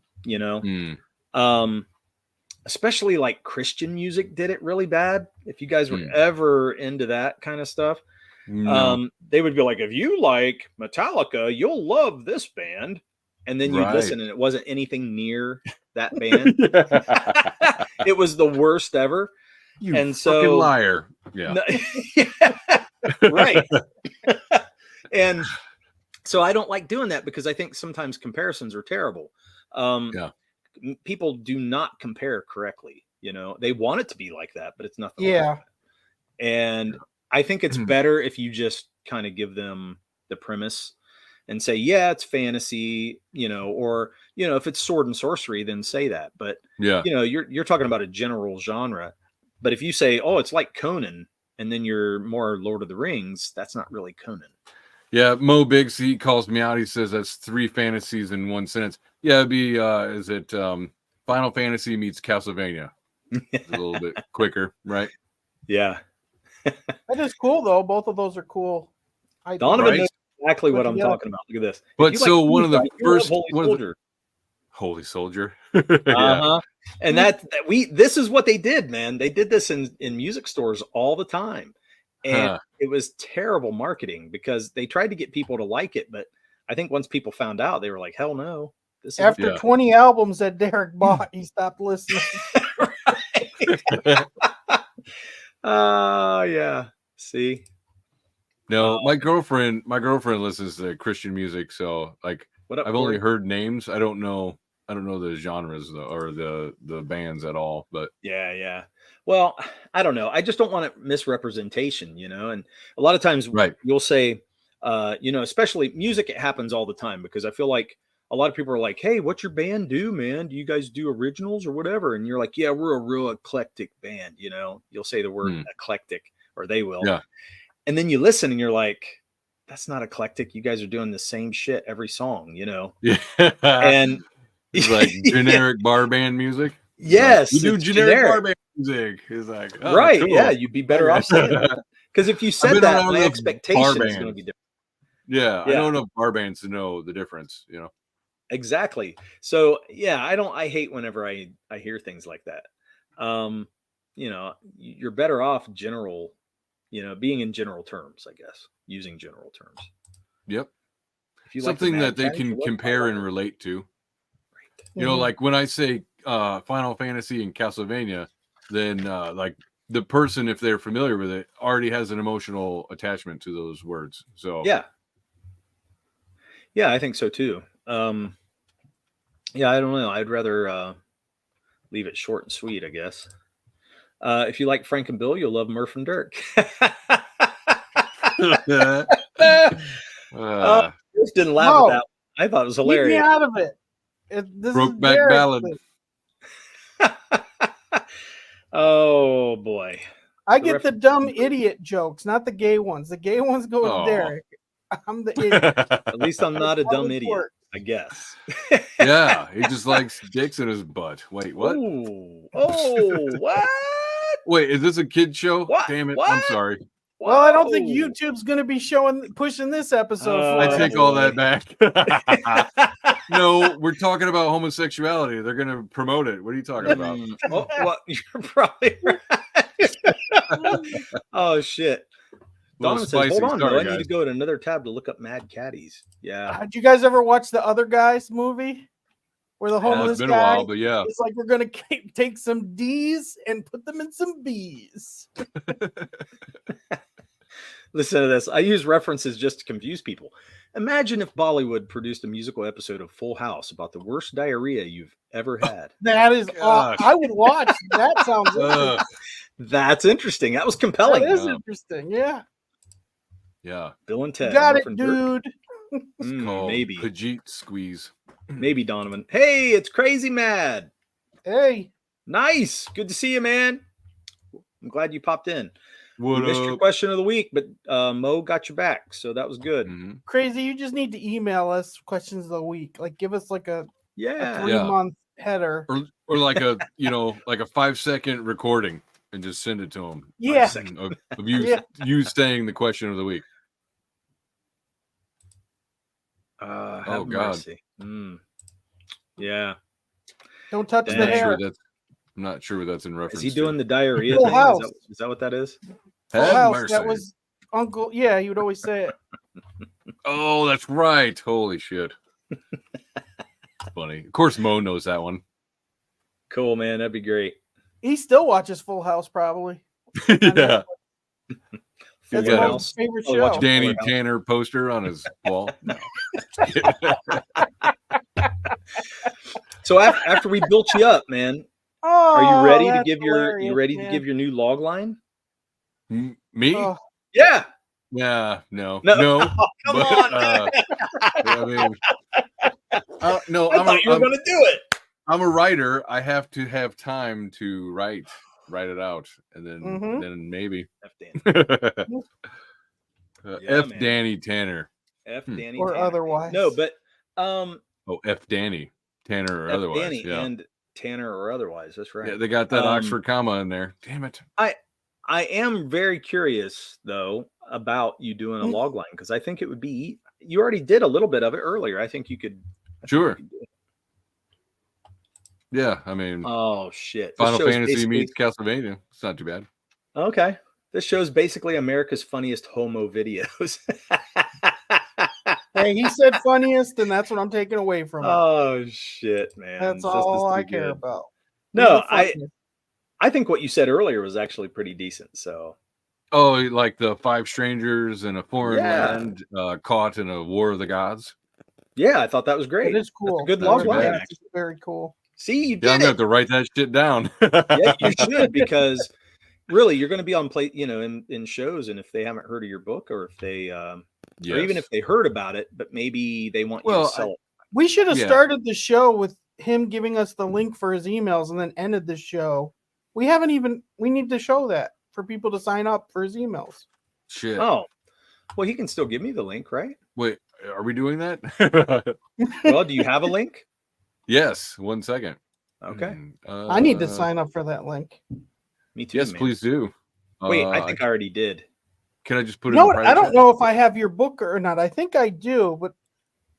especially like Christian music did it really bad. If you guys were ever into that kind of stuff, they would be like, if you like Metallica, you'll love this band. And then you'd listen and it wasn't anything near that band. It was the worst ever. You fucking liar. Yeah. Right. And so I don't like doing that because I think sometimes comparisons are terrible. People do not compare correctly. They want it to be like that, but it's nothing. Yeah. Like that. And I think it's better if you just kind of give them the premise and say, yeah, it's fantasy, or, if it's sword and sorcery, then say that. But, you're talking about a general genre. But if you say, oh, it's like Conan, and then you're more Lord of the Rings, that's not really Conan. Yeah, Mo Biggs, he calls me out. He says that's 3 fantasies in one sentence. Yeah, it'd be, is it Final Fantasy meets Castlevania? It's a little bit quicker, right? Yeah. That is cool, though. Both of those are cool. Donovan knows exactly what I'm talking about. Look at this. But so one of the first... Holy Soldier. Uh-huh. And this is what they did, man. They did this in music stores all the time. And it was terrible marketing because they tried to get people to like it. But I think once people found out, they were like, hell no. After 20 albums that Derek bought, he stopped listening. Yeah. See? No, my girlfriend listens to Christian music. So like, I've only heard names. I don't know the genres though, or the bands at all, but yeah. Well, I don't know. I just don't want it misrepresentation, and a lot of times you'll say, especially music, it happens all the time because I feel like a lot of people are like, hey, what's your band do, man? Do you guys do originals or whatever? And you're like, yeah, we're a real eclectic band. You'll say the word eclectic, or they will. Yeah. And then you listen and you're like, that's not eclectic. You guys are doing the same shit every song, Yeah. And it's like generic bar band music. Yes. Like, we do generic bar band music. It's like, oh, right. Cool. Yeah. You'd be better off saying that. Because if you said that, my expectation is going to be different. Yeah. I know enough bar bands to know the difference, Exactly. So yeah, I hate whenever I hear things like that. You're better off general, being in general terms, I guess, using general terms. Yep. If you something that they can compare and relate to. Right. Like when I say Final Fantasy and Castlevania, then like the person, if they're familiar with it, already has an emotional attachment to those words. So yeah, I think so too. I don't know. I'd rather leave it short and sweet, I guess. If you like Frank and Bill, you'll love Murph and Dirk. Just didn't laugh at that. I thought it was hilarious. Keep me out of it. Brokeback Ballad. Oh boy. I get the dumb idiot jokes, not the gay ones. The gay ones go to Derek. I'm the idiot. At least I'm not a dumb idiot, I guess. Yeah, he just likes dicks in his butt. Wait, what? Oh, what? Wait, is this a kid show? What? Damn it! What? I'm sorry. Well, I don't think YouTube's going to be pushing this episode. I take all that back. No, we're talking about homosexuality. They're going to promote it. What are you talking about? Well, you're probably right. Oh shit! Donovan says, hold on, I need to go to another tab to look up Mad Caddies. Yeah. Did you guys ever watch the Other Guys movie? Where the homeless it's been guy a while, but yeah. It's like, we're going to take some D's and put them in some B's. Listen to this. I use references just to confuse people. Imagine if Bollywood produced a musical episode of Full House about the worst diarrhea you've ever had. That is, I would watch. That sounds interesting. That's interesting. That was compelling. That is interesting. Yeah. Yeah. Bill and Ted. You got it, dude. Maybe. Pajit Squeeze. Maybe, Donovan. Hey, it's Crazy Mad. Hey. Nice. Good to see you, man. I'm glad you popped in. What missed your question of the week, but Mo got you back, so that was good. Mm-hmm. Crazy, you just need to email us questions of the week. Like, give us like a 3-month header, or like a like a 5-second recording, and just send it to them. Yeah, of you saying the question of the week. Oh God. Yeah. Don't touch the hair. I'm not sure what that's in reference. Is he doing the diarrhea Full thing? House. Is that what that is? Full House. That was Uncle. Yeah, he would always say it. Oh, that's right. Holy shit. Funny. Of course, Mo knows that one. Cool, man. That'd be great. He still watches Full House, probably. Yeah. That's Mo's favorite show. Watch Danny Tanner poster on his wall. No. So after we built you up, man, are you ready to give your give your new log line? Me? Oh. Yeah. Yeah. No. Oh, come on. I mean, no. I thought you were going to do it. I'm a writer. I have to have time to write it out, and then maybe F Danny Tanner. F Danny or Tanner. Otherwise. No, but F Danny Tanner or F otherwise. Danny yeah. And Tanner or otherwise. That's right. Yeah, they got that Oxford comma in there. Damn it. I am very curious though about you doing a log line, because I think it would be. You already did a little bit of it earlier. I think you could. Sure. Yeah, I mean. Oh shit! Final Fantasy meets Castlevania. It's not too bad. Okay, this show's basically America's funniest homo videos. Hey, he said funniest, and that's what I'm taking away from it. Oh shit, man! That's all I care about. No, I think what you said earlier was actually pretty decent. So, like the 5 strangers in a foreign land caught in a war of the gods. Yeah, I thought that was great. It is cool. Good log line. It's very cool. See, you did. Yeah, I'm gonna have to write that shit down. Yeah, you should, because really, you're going to be on play, in shows, and if they haven't heard of your book, or if they, or even if they heard about it, but maybe they want you to sell it. We should have started the show with him giving us the link for his emails, and then ended the show. We need to show that for people to sign up for his emails. Shit. Oh, well, he can still give me the link, right? Wait, are we doing that? Well, do you have a link? Yes. 1 second. Okay. I need to sign up for that link. Me too. Yes, please do. Wait, I think I already did. Can I just put it? No, I don't know if I have your book or not. I think I do, but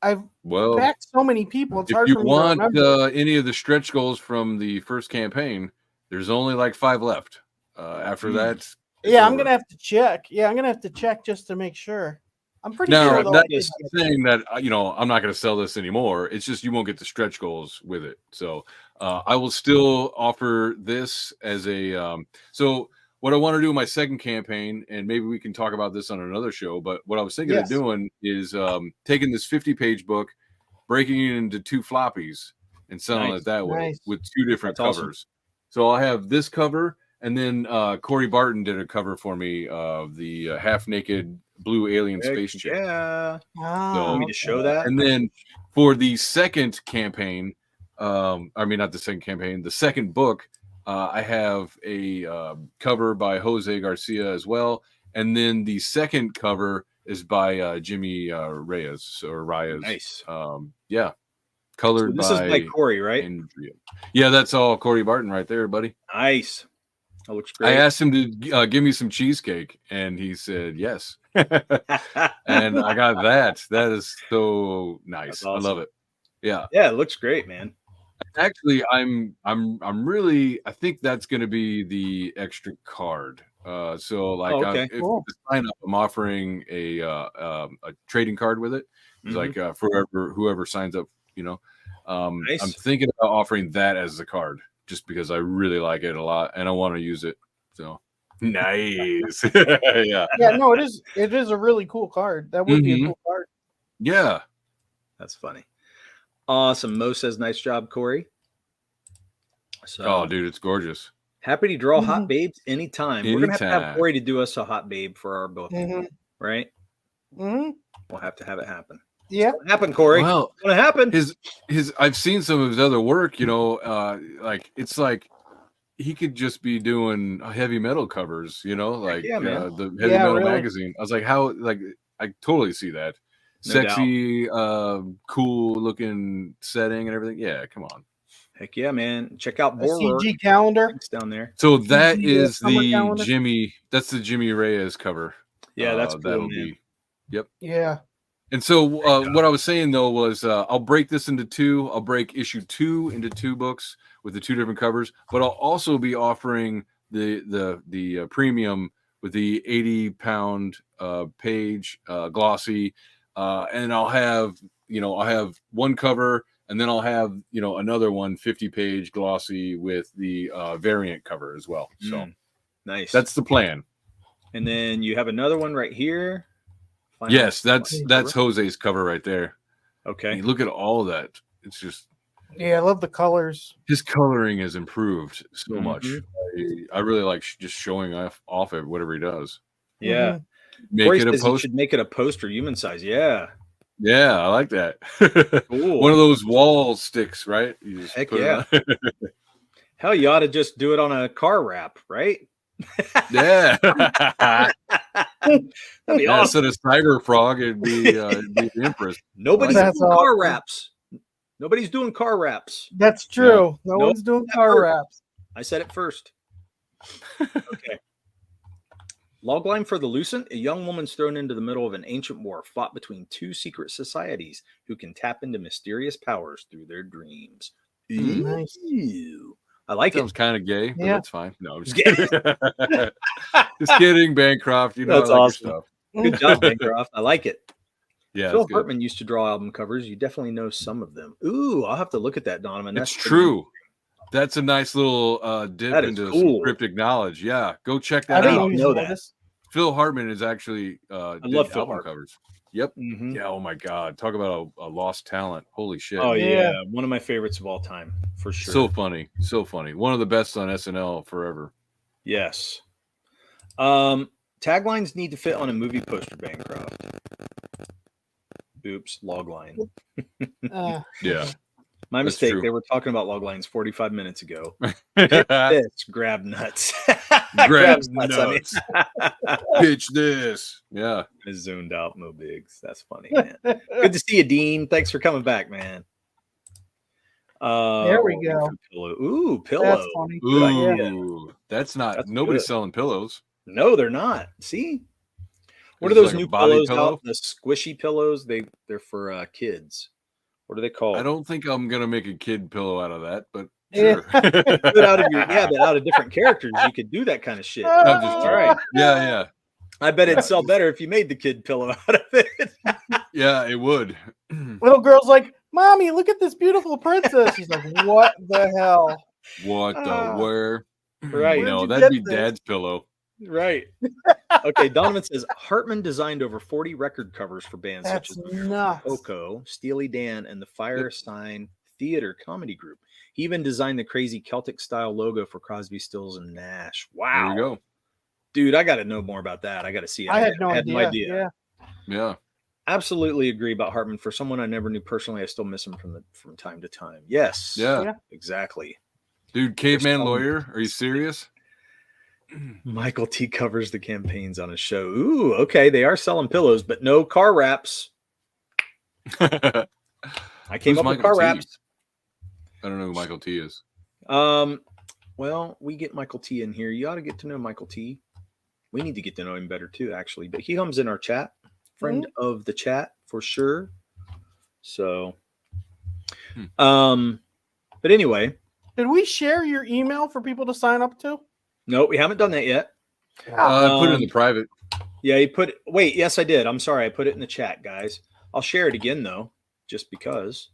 I've backed so many people. It's hard for me to remember. If you want any of the stretch goals from the first campaign, there's only like 5 left. After that, I'm gonna have to check. Yeah, I'm gonna have to check just to make sure. I'm pretty sure. Now, that's saying that I'm not going to sell this anymore. It's just you won't get the stretch goals with it. So I will still offer this as a. So what I want to do in my second campaign, and maybe we can talk about this on another show. But what I was thinking of doing is taking this 50-page book, breaking it into 2 floppies, and selling it that way with 2 different covers. Awesome. So I'll have this cover, and then Corey Barton did a cover for me of the half-naked blue alien spaceship. Yeah. So, want me to show that? And then for the second campaign, not the second campaign, the second book, I have a cover by Jose Garcia as well. And then the second cover is by Jimmy Reyes. Nice. Colored this is by Corey, right? Andrea. Yeah, that's all Corey Barton right there, buddy. Nice. That looks great. I asked him to give me some cheesecake, and he said yes. And I got that. That is so nice. Awesome. I love it. Yeah. Yeah, it looks great, man. Actually, I'm really. I think that's going to be the extra card. So like, if cool. the sign up, I'm offering a trading card with it. It's like for whoever signs up, Nice. I'm thinking about offering that as the card, just because I really like it a lot and I want to use it. So nice. Yeah. No, it is. It is a really cool card. That would be a cool card. Yeah. That's funny. Awesome. Mo says, nice job, Corey. So, oh, dude, it's gorgeous. Happy to draw hot babes anytime. We're going to have Corey to do us a hot babe for our book, right? Mm-hmm. We'll have to have it happen. Yeah. Happen, Corey. Well, it's going to happen. His I've seen some of his other work, like it's like he could just be doing heavy metal covers, like the heavy metal magazine. I was like, how, like, I totally see that. No sexy, cool looking setting and everything. Yeah, come on. Heck yeah, man. Check out CG calendar. It's down there. So that is the Jimmy, that's the Jimmy Reyes cover. Yeah, that's cool, that'll man. be. Yep. Yeah. And so what I was saying though was I'll break this into two. I'll break issue 2 into 2 books with the 2 different covers, but I'll also be offering the premium with the 80-pound page glossy, and I'll have one cover, and then I'll have another one 50-page glossy with the variant cover as well. So nice. That's the plan. And then you have another one right here. Yes, that's Jose's cover right there. Okay. And look at all of that. It's just. Yeah, I love the colors. His coloring has improved so much. I really like just showing off of whatever he does. Yeah. Make it a poster. Should make it a poster, human size. Yeah. Yeah, I like that. Cool. One of those wall sticks, right? You just Heck yeah. Hell, you ought to just do it on a car wrap, right? Yeah. That'd be awesome. Instead of Cyber Frog, it'd be the Empress. Nobody's doing car wraps. Nobody's doing car wraps. That's true. No one's doing car wraps. I said it first. Okay. Logline for the Lucent. A young woman's thrown into the middle of an ancient war fought between 2 secret societies who can tap into mysterious powers through their dreams. Nice. I like Sounds kind of gay, but Yeah. that's fine. No, I'm just kidding. Just kidding, Bancroft. That's I like awesome. your stuff. Good job, Bancroft. I like it. Yeah, Phil Hartman used to draw album covers. You definitely know some of them. Ooh, I'll have to look at that, Donovan. That's true. That's a nice little dip into some cryptic knowledge. Yeah, go check that out. I didn't know that. Phil Hartman is actually I love Phil album covers. Yep. Mm-hmm. Yeah. Oh my God. Talk about a lost talent. Holy shit. Oh yeah. One of my favorites of all time, for sure. So funny. So funny. One of the best on SNL forever. Yes. Taglines need to fit on a movie poster, Bancroft. Oops, logline. Yeah. My mistake. They were talking about loglines 45 minutes ago. This grab nuts. Grab nuts. Pitch this. Yeah. I zoned out, Mo Biggs. That's funny, man. Good to see you, Dean. Thanks for coming back, man. There we go. Pillow. Ooh, pillow. That's funny. Ooh, that's not. That's nobody's good. selling pillows. No, they're not. See, what are Is it those like new a body pillows pillow? out? The squishy pillows. They're for kids. What are they called? I don't think I'm gonna make a kid pillow out of that, but Yeah. sure. But out of but out of different characters, you could do that kind of shit. I'm just All kidding. right. Yeah. I bet it'd sell better if you made the kid pillow out of it. Yeah, it would. Little girl's like, "Mommy, look at this beautiful princess." She's like, "What the hell?" What the where? Right. No, Where'd you that'd be get this? Dad's pillow. Right. Okay. Donovan says Hartman designed over 40 record covers for bands That's such as nuts. Coco, Steely Dan, and the Fire Sign Theater Comedy Group. He even designed the crazy Celtic style logo for Crosby, Stills, and Nash. Wow. There you go. Dude, I got to know more about that. I got to see it. I had no idea. Yeah. Absolutely agree about Hartman. For someone I never knew personally, I still miss him from time to time. Yes. Yeah. Exactly. Dude, Caveman Lawyer, are you serious? Michael T covers the campaigns on his show. Ooh, okay. They are selling pillows, but no car wraps. I came up with car wraps. I don't know who Michael T is. Well, we get Michael T in here. You ought to get to know Michael T. We need to get to know him better too, actually. But he comes in our chat, friend of the chat for sure. So, But anyway, did we share your email for people to sign up to? No, we haven't done that yet. I put it in the private. Yeah, you put. Wait, yes, I did. I'm sorry, I put it in the chat, guys. I'll share it again though, just because.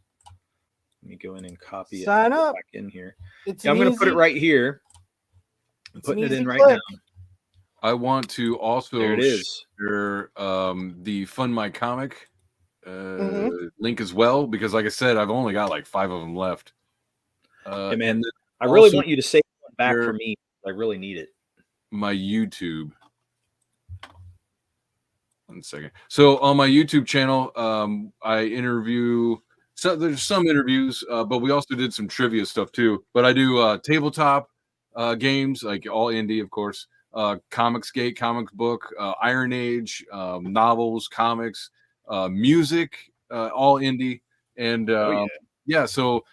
Let me go in and copy Sign it up back in here. Yeah, I'm going to put it right here. I'm putting it in right now. I want to also there it is. Share the Fund My Comic link as well, because like I said, I've only got like 5 of them left. Hey man, I really want you to save one back for me. I really need it. My YouTube. 1 second. So on my YouTube channel, I interview. So there's some interviews, but we also did some trivia stuff too. But I do tabletop games, like all indie, of course. Comicsgate, comic book, Iron Age, novels, comics, music, all indie, and so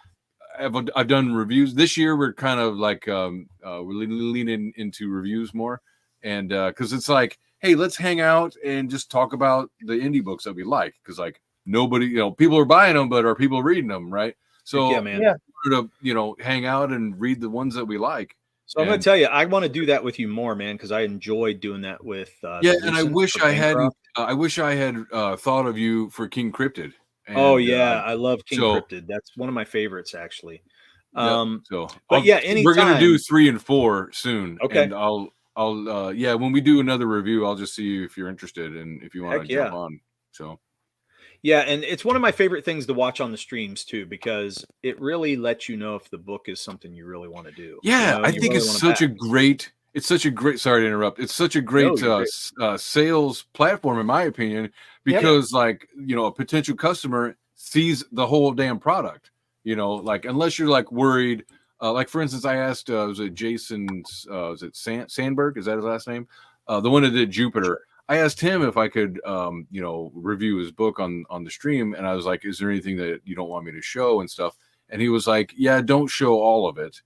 I've done reviews this year. We're kind of like we're leaning into reviews more, and because it's like, hey, let's hang out and just talk about the indie books that we like, because like nobody, people are buying them, but are people reading them, right? So yeah, man, to hang out and read the ones that we like. So I'm going to tell you, I want to do that with you more, man, because I enjoyed doing that with. And I wish I had. I wish I had thought of you for King Cryptid. And, I love King Cryptid. That's one of my favorites, actually. But anytime. We're going to do 3 and 4 soon. Okay. And I'll when we do another review, I'll just see if you're interested and if you want to jump on. So. Yeah, and it's one of my favorite things to watch on the streams too, because it really lets you know if the book is something you really want to do. Yeah, I think it's such a great. Sorry to interrupt. It's such a great sales platform, in my opinion, because like a potential customer sees the whole damn product. Like unless you're like worried. Like for instance, I asked was it Jason's was it Sandberg? Is that his last name? The one that did Jupiter. I asked him if I could, review his book on the stream, and I was like, "Is there anything that you don't want me to show and stuff?" And he was like, "Yeah, don't show all of it.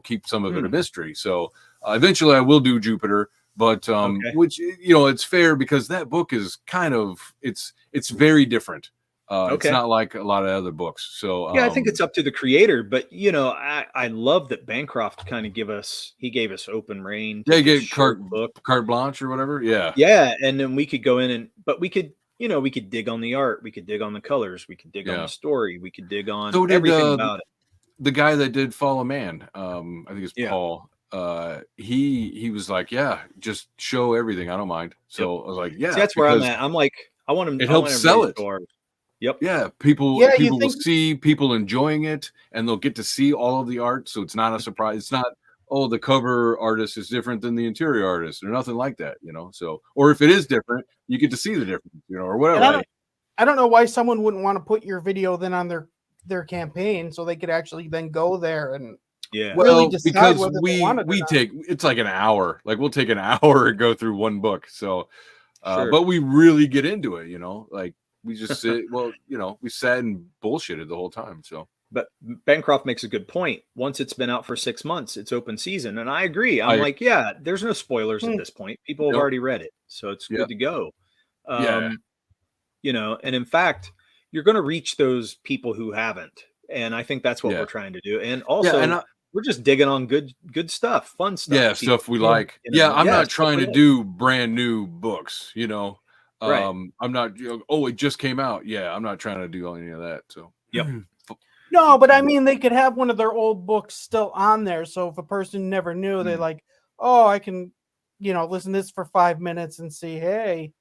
Keep some of it a mystery." So eventually, I will do Jupiter, but which it's fair because that book is kind of it's very different. It's not like a lot of other books. So I think it's up to the creator, but I love that Bancroft kind of gave us open reign. Yeah, get carte blanche or whatever. Yeah. Yeah. And then we could go in but we could, we could dig on the art. We could dig on the colors. We could dig on the story. We could dig on everything about it. The guy that did Follow Man, I think it's Paul. He was like, yeah, just show everything. I don't mind. So I was like, yeah. See, that's where I'm at. I'm like, I want him. It helps sell it. Yep. Yeah, people will see people enjoying it, and they'll get to see all of the art. So it's not a surprise. It's not, the cover artist is different than the interior artist, or nothing like that. So, or if it is different, you get to see the difference, or whatever. I don't know why someone wouldn't want to put your video then on their campaign, so they could actually then go there and really decide because whether they want it or not. It's like an hour. Like we'll take an hour and go through one book. So, but we really get into it. Like. We just sit. We sat and bullshitted the whole time. So, but Bancroft makes a good point. Once it's been out for 6 months, it's open season, and I agree. I'm like, there's no spoilers at this point. People have already read it, so it's good to go. And in fact, you're going to reach those people who haven't, and I think that's what we're trying to do. And also, we're just digging on good stuff, fun stuff. Yeah, stuff we like. I'm not trying to do brand new books. Right. I'm not. It just came out. Yeah, I'm not trying to do any of that. So. Yep. No, but I mean, they could have one of their old books still on there. So if a person never knew, they're like, "Oh, I can, listen to this for 5 minutes and see. Hey,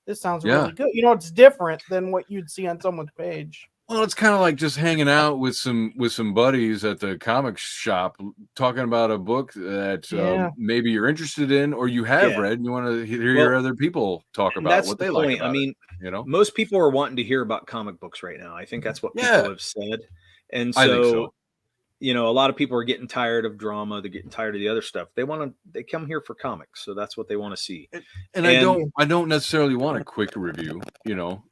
this sounds really good." It's different than what you'd see on someone's page. Well, it's kind of like just hanging out with some buddies at the comic shop, talking about a book that maybe you're interested in or you have read, and you want to hear other people talk about what they like about it. Most people are wanting to hear about comic books right now. I think that's what people have said, and I think so. A lot of people are getting tired of drama. They're getting tired of the other stuff. They come here for comics, so that's what they want to see. And I don't necessarily want a quick review.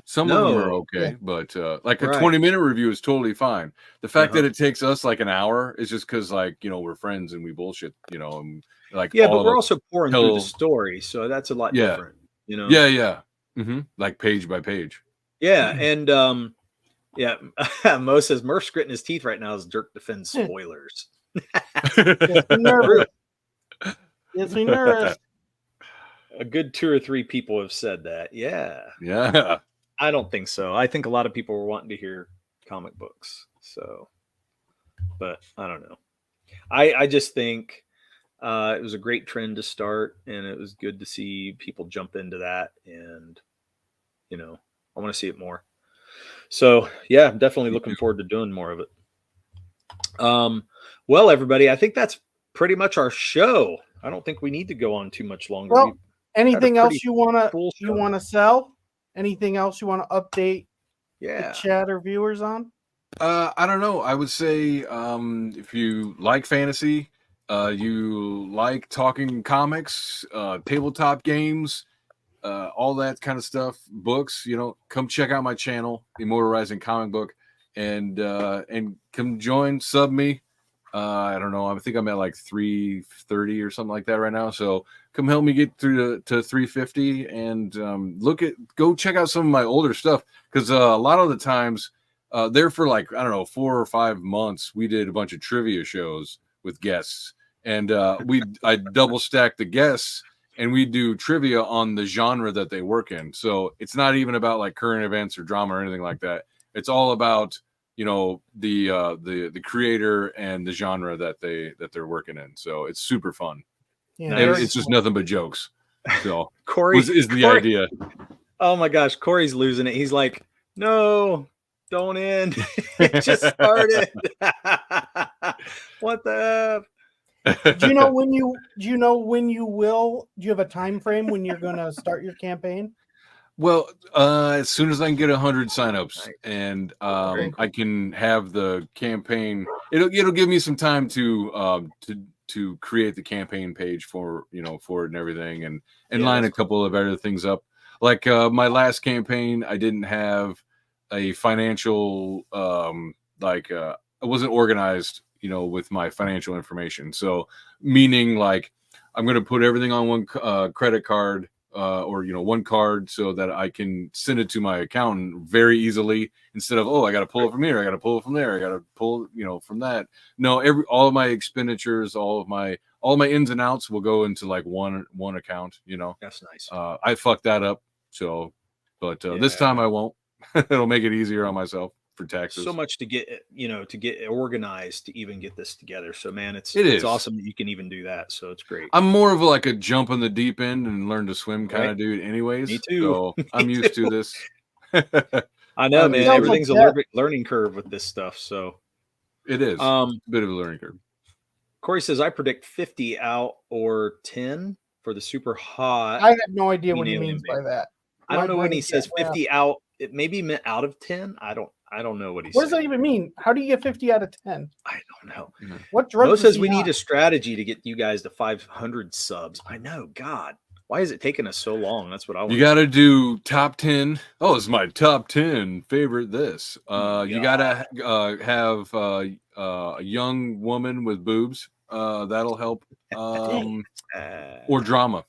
Some of them are okay, but like a 20-minute review is totally fine. The fact that it takes us like an hour is just because we're friends and we bullshit. And like but we're also pouring through the story, so that's a lot different. Yeah. Mm-hmm. Like page by page. Yeah, and Yeah, Mo says Murph's gritting his teeth right now as Dirk defends spoilers. Yes, we nervous. Yes, we nervous. A good 2 or 3 people have said that. Yeah. Yeah. I don't think so. I think a lot of people were wanting to hear comic books. So, but I don't know. I just think it was a great trend to start, and it was good to see people jump into that. And, you know, I want to see it more. So, yeah, I'm definitely looking forward to doing more of it. Well, everybody, I think that's pretty much our show. I don't think we need to go on too much longer. Well, anything else you want to sell? Anything else you want to update the chat or viewers on? I don't know. I would say if you like fantasy, you like talking comics, tabletop games, all that kind of stuff, books, come check out my channel, Immortalizing Comic Book, and come join, sub me. I don't know. I think I'm at like 330 or something like that right now. So come help me get through to 350 and go check out some of my older stuff, because a lot of the times there for like, I don't know, 4 or 5 months, we did a bunch of trivia shows with guests, and I double stack the guests, and we do trivia on the genre that they work in. So it's not even about like current events or drama or anything like that. It's all about the creator and the genre that they're working in. So it's super fun. Yeah, it's just nothing but jokes. So Corey is the idea. Oh my gosh, Corey's losing it. He's like, no, don't end. It just started. What the F? Do you know when do you have a time frame when you're gonna start your campaign? Well, as soon as I can get 100 signups, and I can have the campaign, it'll give me some time to create the campaign page for it and everything, and line a couple of other things up. Like my last campaign, I didn't have a financial I wasn't organized, with my financial information. So meaning like I'm going to put everything on one credit card. Or one card, so that I can send it to my accountant very easily, instead of I got to pull it from here, I got to pull it from there, I got to pull from that. No, all of my expenditures, all of my ins and outs will go into like one account. That's nice. I fucked that up, so this time I won't. It'll make it easier on myself for taxes. So much to get organized to even get this together. So man, it's awesome that you can even do that. So it's great. I'm more of like a jump in the deep end and learn to swim kind of dude anyways. Me too. So I'm used to this. I know, man. Everything's a learning curve with this stuff. So it is a bit of a learning curve. Corey says, I predict 50 out or 10 for the super hot. I have no idea what he means by that. I don't know when he says 50 out. It maybe meant out of 10. I don't know what he said. What does that even mean? How do you get 50 out of 10? I don't know. What drug? Mo says we need a strategy to get you guys to 500 subs. I know. God, why is it taking us so long? That's what I want. You got to do top 10. Oh, it's my top 10 favorite. This. You got to have a young woman with boobs. That'll help. Or drama.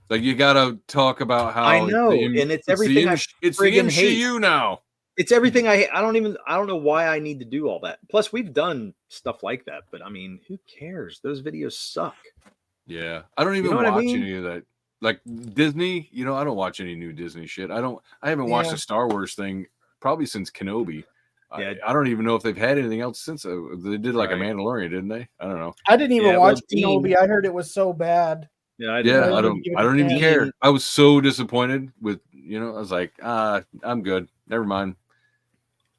Like you got to talk about how I know, and it's everything. It's the MCU now. It's everything I don't know why I need to do all that. Plus, we've done stuff like that, but I mean, who cares? Those videos suck. Yeah, I don't even watch any of that. Like Disney, I don't watch any new Disney shit. I haven't watched a Star Wars thing probably since Kenobi. Yeah, I don't even know if they've had anything else since. They did like a Mandalorian, didn't they? I don't know. I didn't even watch Kenobi. I heard it was so bad. Yeah, I don't even care. I was so disappointed with, I was like, I'm good. Never mind.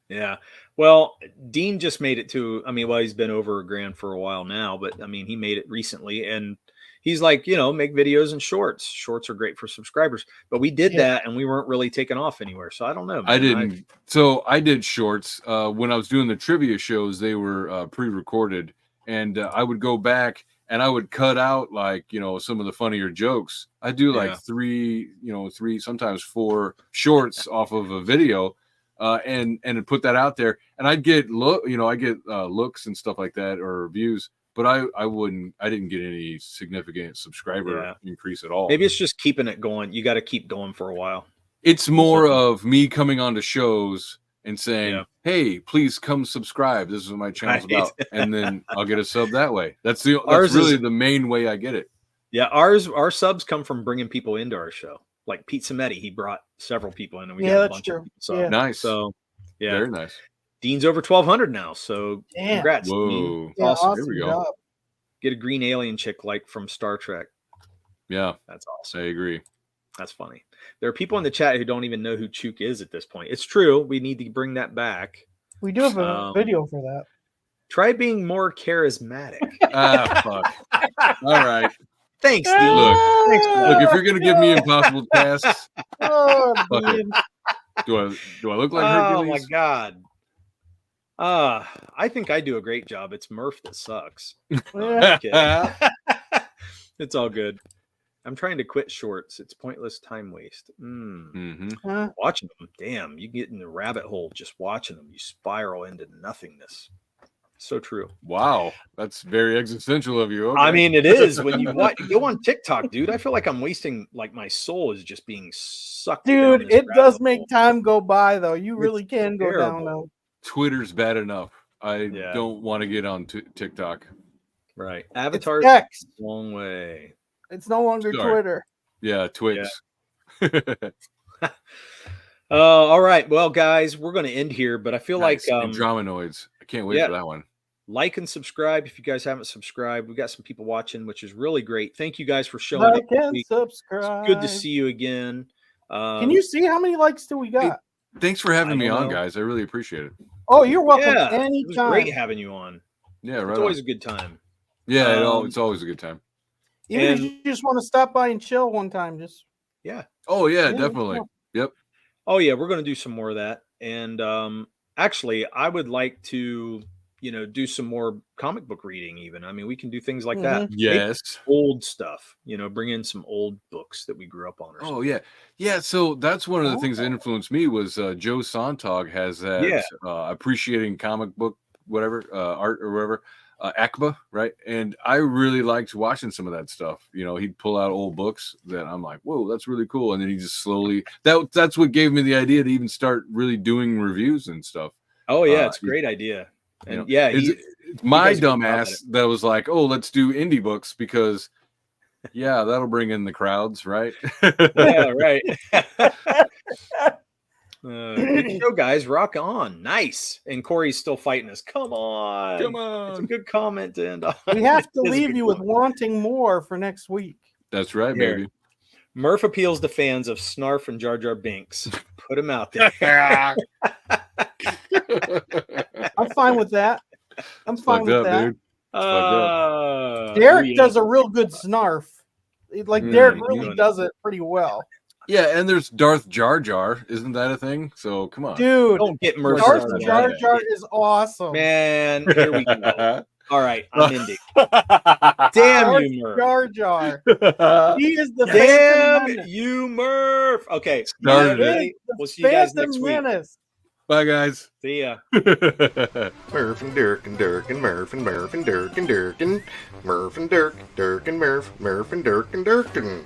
Yeah. Well, Dean just made it to, he's been over $1,000 for a while now, but he made it recently, and he's like, make videos and shorts. Shorts are great for subscribers, but we did that and we weren't really taking off anywhere. So I don't know, man. I didn't. So I did shorts when I was doing the trivia shows. They were pre-recorded, and I would go back and I would cut out some of the funnier jokes. I do like 3, sometimes 4 shorts off of a video, and put that out there. And I'd get looks and stuff like that, or views. But I didn't get any significant subscriber increase at all. Maybe it's just keeping it going. You got to keep going for a while. It's more of me coming onto shows and saying, "Hey, please come subscribe. This is what my channel's about," and then I'll get a sub that way. That's really the main way I get it. Yeah, our subs come from bringing people into our show. Like Pete Sametti, he brought several people in, and we got a bunch of people. So nice. So yeah, very nice. Dean's over 1,200 now, so congrats. Whoa. Dean. Yeah, awesome. Here we go. Job. Get a green alien chick like from Star Trek. Yeah, that's awesome. I agree. That's funny. There are people in the chat who don't even know who Chook is at this point. It's true. We need to bring that back. We do have a video for that. Try being more charismatic. Fuck. All right. Thanks, Dean. Look, if you're gonna give me impossible tasks, fuck it. Do I look like Hercules? Oh my god. I think I do a great job. It's Murph that sucks. It's all good. I'm trying to quit shorts. It's pointless time waste. Watching them, damn, you get in the rabbit hole just watching them. You spiral into nothingness. So true. Wow, that's very existential of you. Okay. I mean, it is when you go on TikTok, dude. I feel like I'm wasting. Like my soul is just being sucked. Dude, it does make time go by, though. You really can go down though. Twitter's bad enough. I don't want to get on TikTok. Right, Avatar's long way. It's no longer Twitter. Yeah, Twitch. Yeah. All right. Well, guys, we're going to end here, but I feel like Andromanoids. I can't wait for that one. Like and subscribe if you guys haven't subscribed. We got some people watching, which is really great. Thank you guys for showing up. Like and subscribe. It's good to see you again. Can you see how many likes do we got? Hey, thanks for having me on, guys. I really appreciate it. Oh, you're welcome. Yeah, anytime. It was great having you on. Yeah, right. It's always a good time. Yeah, it's always a good time. Even if you just want to stop by and chill one time, just Oh yeah, definitely. Yep. Oh yeah, we're going to do some more of that. And actually, I would like to, do some more comic book reading. Even, I mean, we can do things like that. Yes, maybe old stuff. Bring in some old books that we grew up on. Oh yeah. So that's one of the things that influenced me was Joe Sontag has that appreciating comic book art or whatever. ACBA, right? And I really liked watching some of that stuff. He'd pull out old books that I'm like, whoa, that's really cool. And then he just slowly that's what gave me the idea to even start really doing reviews and stuff. Oh yeah, it's a great idea. And it's my dumbass that was like, oh, let's do indie books because that'll bring in the crowds, right? Yeah, right. Good show, guys. Rock on. Nice. And Corey's still fighting us. Come on. It's a good comment to end on. We have to leave you with wanting more for next week. That's right, baby. Murph appeals to fans of Snarf and Jar Jar Binks. Put him out there. I'm fine with that. I'm fine with that. Dude. Derek does a real good Snarf. Derek really does it pretty well. Yeah, and there's Darth Jar Jar. Isn't that a thing? So come on. Dude, don't get Murph. Darth Jar Jar is awesome. Man, here we go. All right, I'm ending. Damn you, Murph. Jar Jar. He is the damn you, Murph. Okay. We'll see you guys next week. Bye, guys. See ya. Murph and Dirk and Dirk and Murph and Murph and Dirk and Dirk and Murph and Dirk, Dirk and Murph, Murph and Dirk and Dirk and